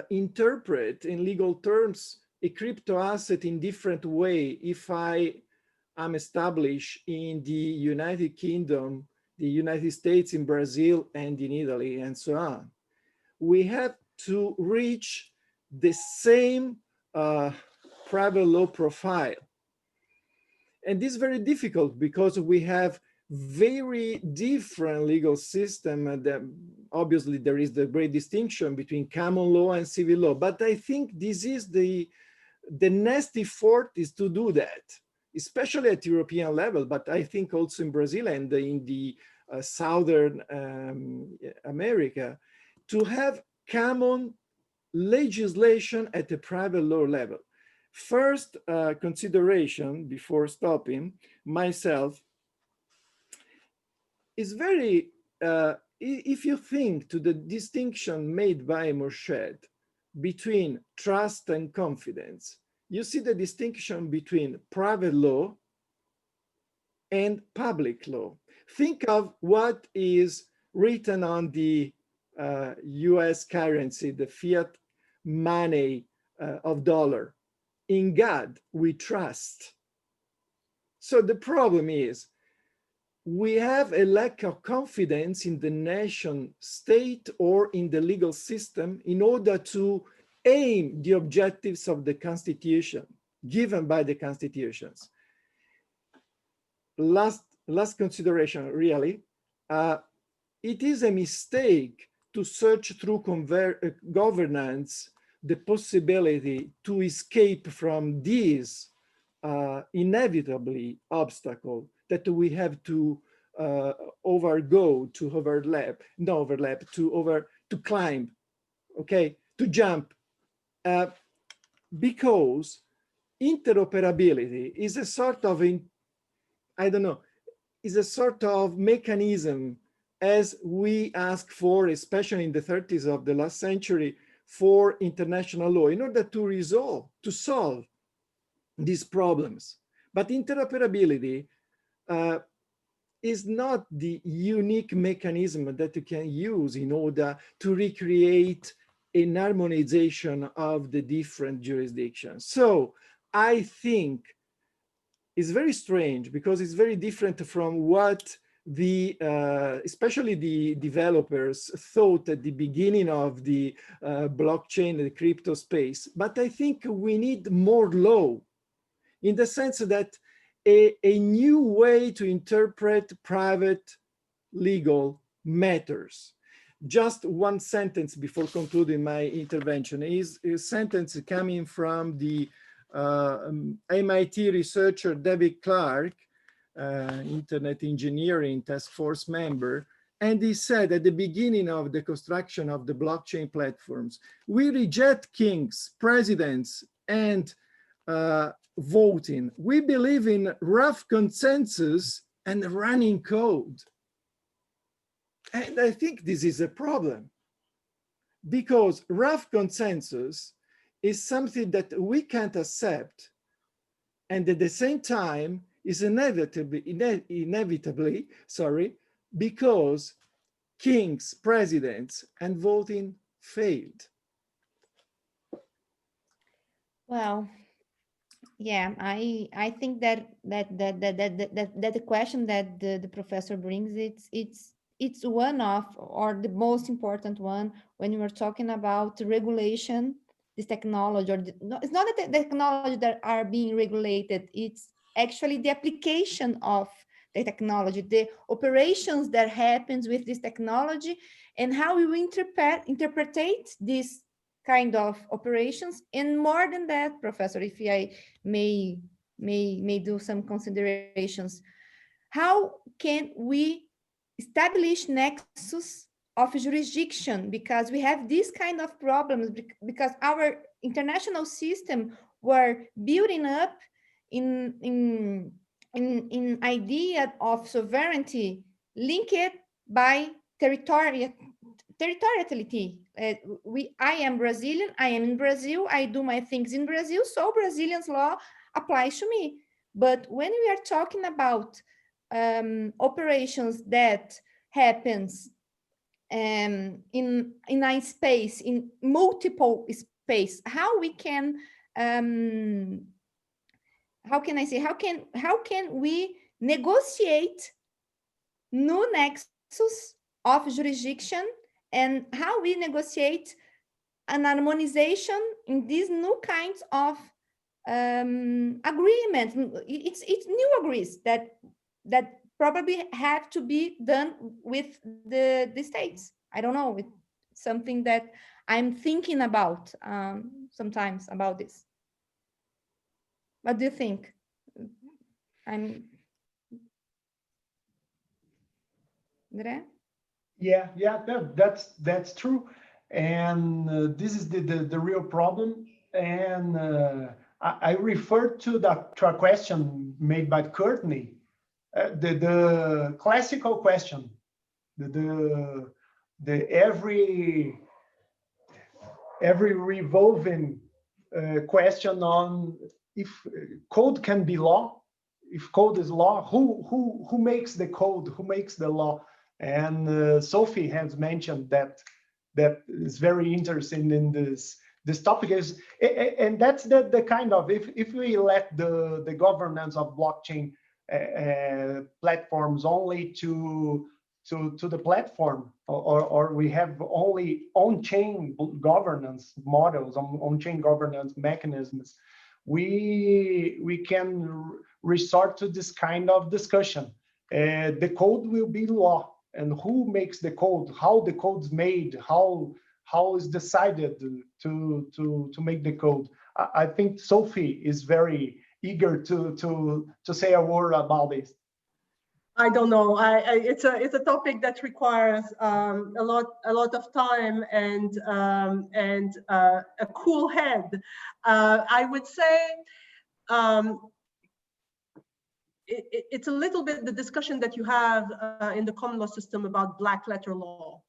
interpret in legal terms a crypto asset in different way if I am established in the United Kingdom, the United States, in Brazil, and in Italy, and so on. We have to reach the same private law profile. And this is very difficult because we have very different legal system. And obviously, there is the great distinction between common law and civil law. But I think this is the next effort is to do that, especially at European level, but I think also in Brazil and in the Southern America, to have common legislation at the private law level. First consideration before stopping myself is very, if you think to the distinction made by Morshed between trust and confidence, you see the distinction between private law and public law. Think of what is written on the US currency, the fiat money of dollar. In God we trust. So the problem is we have a lack of confidence in the nation state or in the legal system in order to aim the objectives of the Constitution, given by the constitutions. Last consideration, really, it is a mistake to search through governance the possibility to escape from these inevitably obstacle that we have to to climb, okay, to jump, because interoperability is a sort of, is a sort of mechanism as we ask for, especially in the 30s of the last century, for international law in order to solve these problems. But interoperability is not the unique mechanism that you can use in order to recreate an harmonization of the different jurisdictions. So I think it's very strange because it's very different from what the especially the developers thought at the beginning of the blockchain, the crypto space. But I think we need more law, in the sense that a new way to interpret private legal matters. Just one sentence before concluding my intervention is a sentence coming from the MIT researcher David Clark, internet engineering task force member, and he said at the beginning of the construction of the blockchain platforms, we reject kings, presidents, and voting. We believe in rough consensus and running code. And I think this is a problem, because rough consensus is something that we can't accept, and at the same time is inevitably, because kings, presidents, and voting failed. Well, yeah, I think that the question that the professor brings, it's one of, or the most important one when you are talking about regulation, this technology, or it's not the technology that are being regulated, it's actually the application of the technology, the operations that happens with this technology, and how we interpretate this kind of operations. And more than that, Professor, if I may do some considerations, how can we establish nexus of jurisdiction, because we have these kind of problems, because our international system were building up in idea of sovereignty linked by territoriality. I am Brazilian, I am in Brazil, I do my things in Brazil, so Brazilian's law applies to me. But when we are talking about operations that happens in a space, in multiple space, how we can how can we negotiate new nexus of jurisdiction, and how we negotiate an harmonization in these new kinds of agreements? It's new agrees that probably have to be done with the states. I don't know, it's something that I'm thinking about sometimes about this. What do you think? André? Yeah, that's true, and this is the real problem. And I referred to a question made by Courtney, the classical question, the every revolving question on if code can be law, if code is law, who makes the code, who makes the law? And Sophie has mentioned that is very interesting in this topic is, and that's the kind of, if we let the governance of blockchain platforms only to the platform, or we have only on-chain governance models, on-chain governance mechanisms, we can resort to this kind of discussion. The code will be law, and who makes the code, how the code's made, how is decided to make the code. I think Sophie is very eager to say a word about this. I don't know. It's a topic that requires a lot of time and a cool head. I would say it's a little bit the discussion that you have in the common law system about black letter law.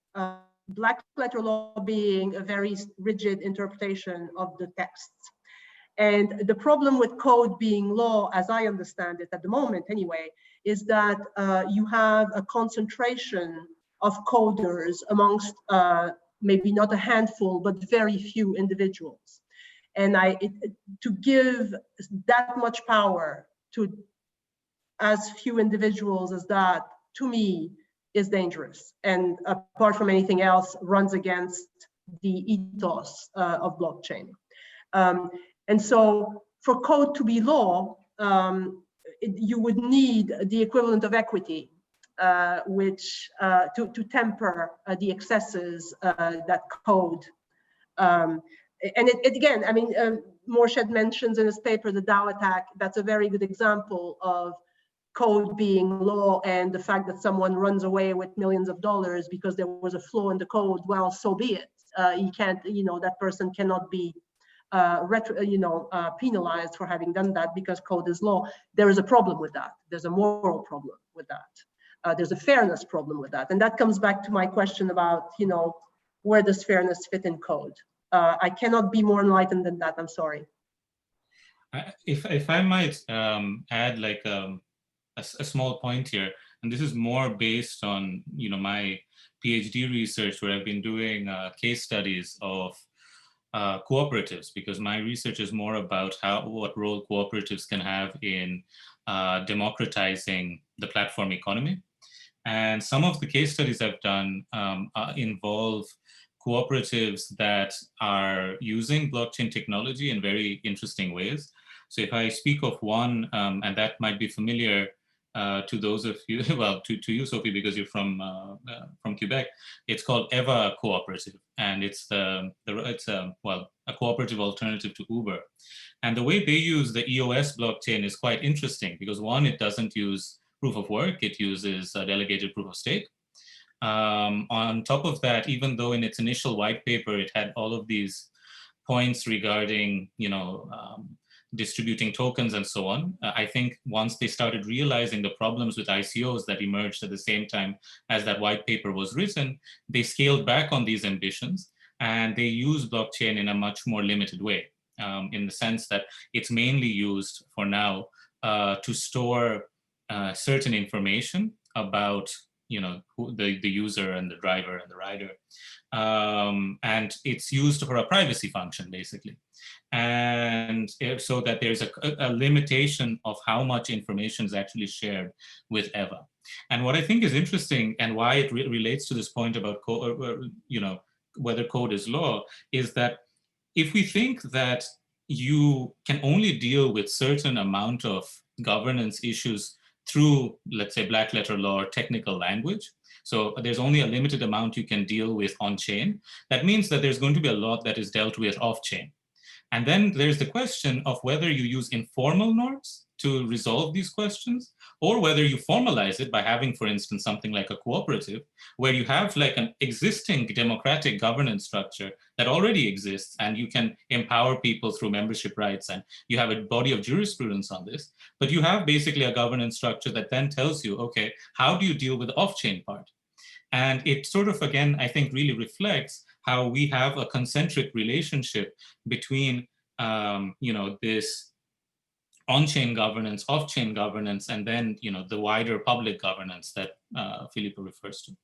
Black letter law being a very rigid interpretation of the texts. And the problem with code being law, as I understand it at the moment anyway, is that you have a concentration of coders amongst maybe not a handful, but very few individuals. And to give that much power to as few individuals as that, to me, is dangerous. And apart from anything else, runs against the ethos of blockchain. And so for code to be law, you would need the equivalent of equity, which to temper the excesses that code. And again, I mean, Morshed mentions in his paper the DAO attack. That's a very good example of code being law, and the fact that someone runs away with millions of dollars because there was a flaw in the code. Well, so be it. He can't, that person cannot be penalized for having done that because code is law. There is a problem with that. There's a moral problem with that. There's a fairness problem with that. And that comes back to my question about, where does fairness fit in code? I cannot be more enlightened than that. I'm sorry. If I might add like a small point here, and this is more based on, my PhD research, where I've been doing case studies of cooperatives, because my research is more about what role cooperatives can have in democratizing the platform economy. And some of the case studies I've done involve cooperatives that are using blockchain technology in very interesting ways. So if I speak of one, and that might be familiar to those of you, well, to you, Sophie, because you're from Quebec, it's called Eva Cooperative, and it's a cooperative alternative to Uber. And the way they use the EOS blockchain is quite interesting because, one, it doesn't use proof of work; it uses a delegated proof of stake. On top of that, even though in its initial white paper it had all of these points regarding, distributing tokens and so on, I think once they started realizing the problems with ICOs that emerged at the same time as that white paper was written, they scaled back on these ambitions and they use blockchain in a much more limited way, in the sense that it's mainly used for now to store certain information about the user and the driver and the rider. And it's used for a privacy function, basically. And so that there's a limitation of how much information is actually shared with Eva. And what I think is interesting, and why it relates to this point about whether code is law, is that if we think that you can only deal with certain amount of governance issues through, let's say, black letter law or technical language, so there's only a limited amount you can deal with on-chain, that means that there's going to be a lot that is dealt with off-chain. And then there's the question of whether you use informal norms to resolve these questions, or whether you formalize it by having, for instance, something like a cooperative, where you have like an existing democratic governance structure that already exists, and you can empower people through membership rights, and you have a body of jurisprudence on this. But you have basically a governance structure that then tells you, okay, how do you deal with the off-chain part? And it sort of, again, I think really reflects how we have a concentric relationship between, this on-chain governance, off-chain governance, and then the wider public governance that Filippo refers to.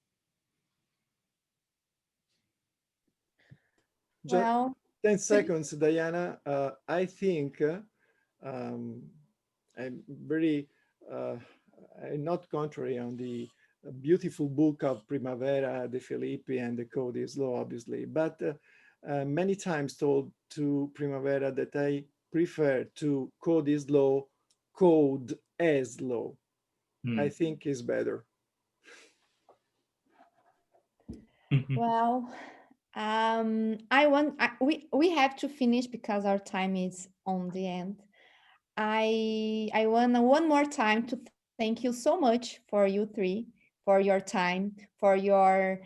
Well, 10 seconds, Diana. I think I'm not contrary on the beautiful book of Primavera de Filippi and the code is law, obviously, but many times told to Primavera that I prefer to code is law, code as law. I think is better. well, we have to finish because our time is on the end. I want one more time to thank you so much for you three, for your time, for your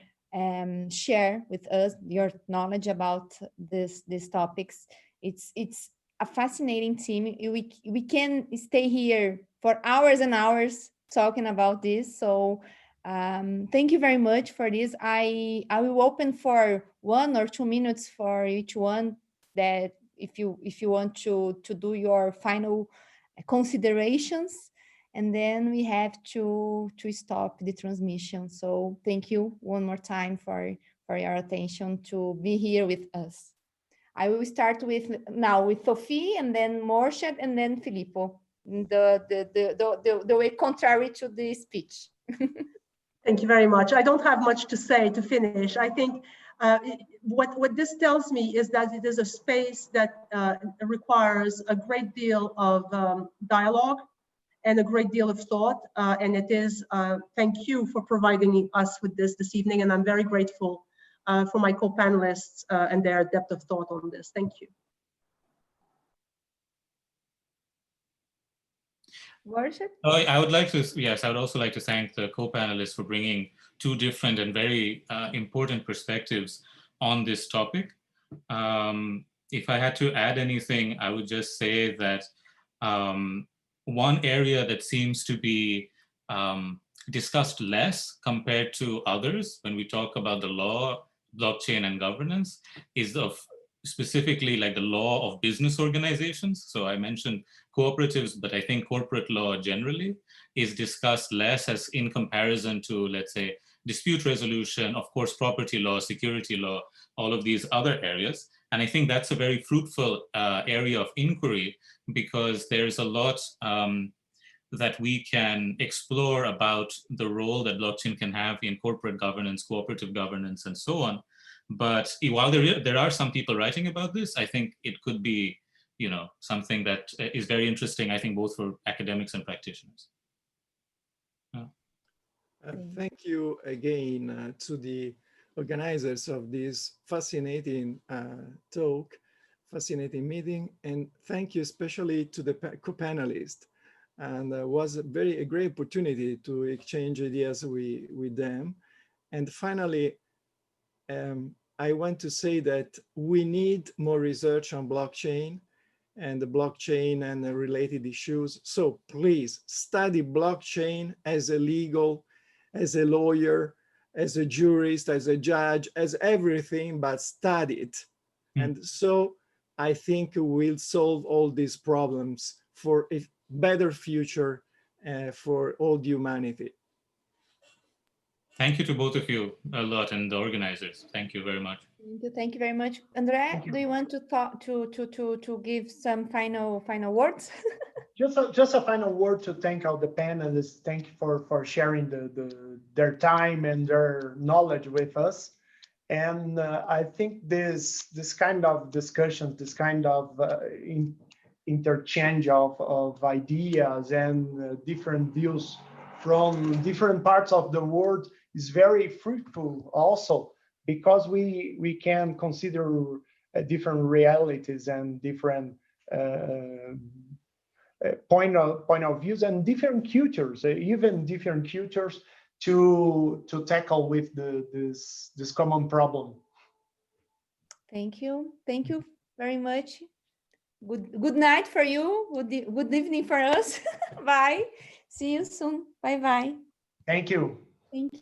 share with us your knowledge about these topics. It's a fascinating team. We can stay here for hours and hours talking about this. So thank you very much for this. I will open for 1 or 2 minutes for each one, that if you want to do your final considerations, and then we have to stop the transmission. So thank you one more time for your attention to be here with us. I will start with Sophie, and then Morshed, and then Filippo, the way contrary to the speech. Thank you very much. I don't have much to say to finish. I think what this tells me is that it is a space that requires a great deal of dialogue and a great deal of thought. And it is, thank you for providing us with this evening. And I'm very grateful for my co-panelists and their depth of thought on this. Thank you. I would like to, yes, I would also like to thank the co-panelists for bringing 2 different and very important perspectives on this topic. If I had to add anything, I would just say that one area that seems to be discussed less compared to others when we talk about the law, blockchain, and governance is specifically like the law of business organizations. So I mentioned cooperatives, but I think corporate law generally is discussed less as in comparison to, let's say, dispute resolution, of course, property law, security law, all of these other areas. And I think that's a very fruitful area of inquiry, because there's a lot that we can explore about the role that blockchain can have in corporate governance, cooperative governance, and so on. But while there are some people writing about this, I think it could be, something that is very interesting, I think, both for academics and practitioners. Thank you again to the organizers of this fascinating talk, fascinating meeting, and thank you especially to the co-panelists. And it was a great opportunity to exchange ideas with them. And finally, I want to say that we need more research on blockchain and the blockchain and the related issues. So please study blockchain as a legal, as a lawyer, as a jurist, as a judge, as everything, but study it. And so I think we'll solve all these problems for a better future for all humanity. Thank you to both of you a lot, and the organizers. Thank you very much. Thank you very much. Andre, do you want to talk to give some final words? Just a final word to thank all the panelists. Thank you for sharing their time and their knowledge with us. And I think this kind of discussion, this kind of interchange of ideas and different views from different parts of the world is very fruitful also, because we can consider different realities and different point of views and different cultures, even different cultures to tackle with this common problem. Thank you very much. Good night for you. Good evening for us. Bye. See you soon. Bye bye. Thank you. Thank you.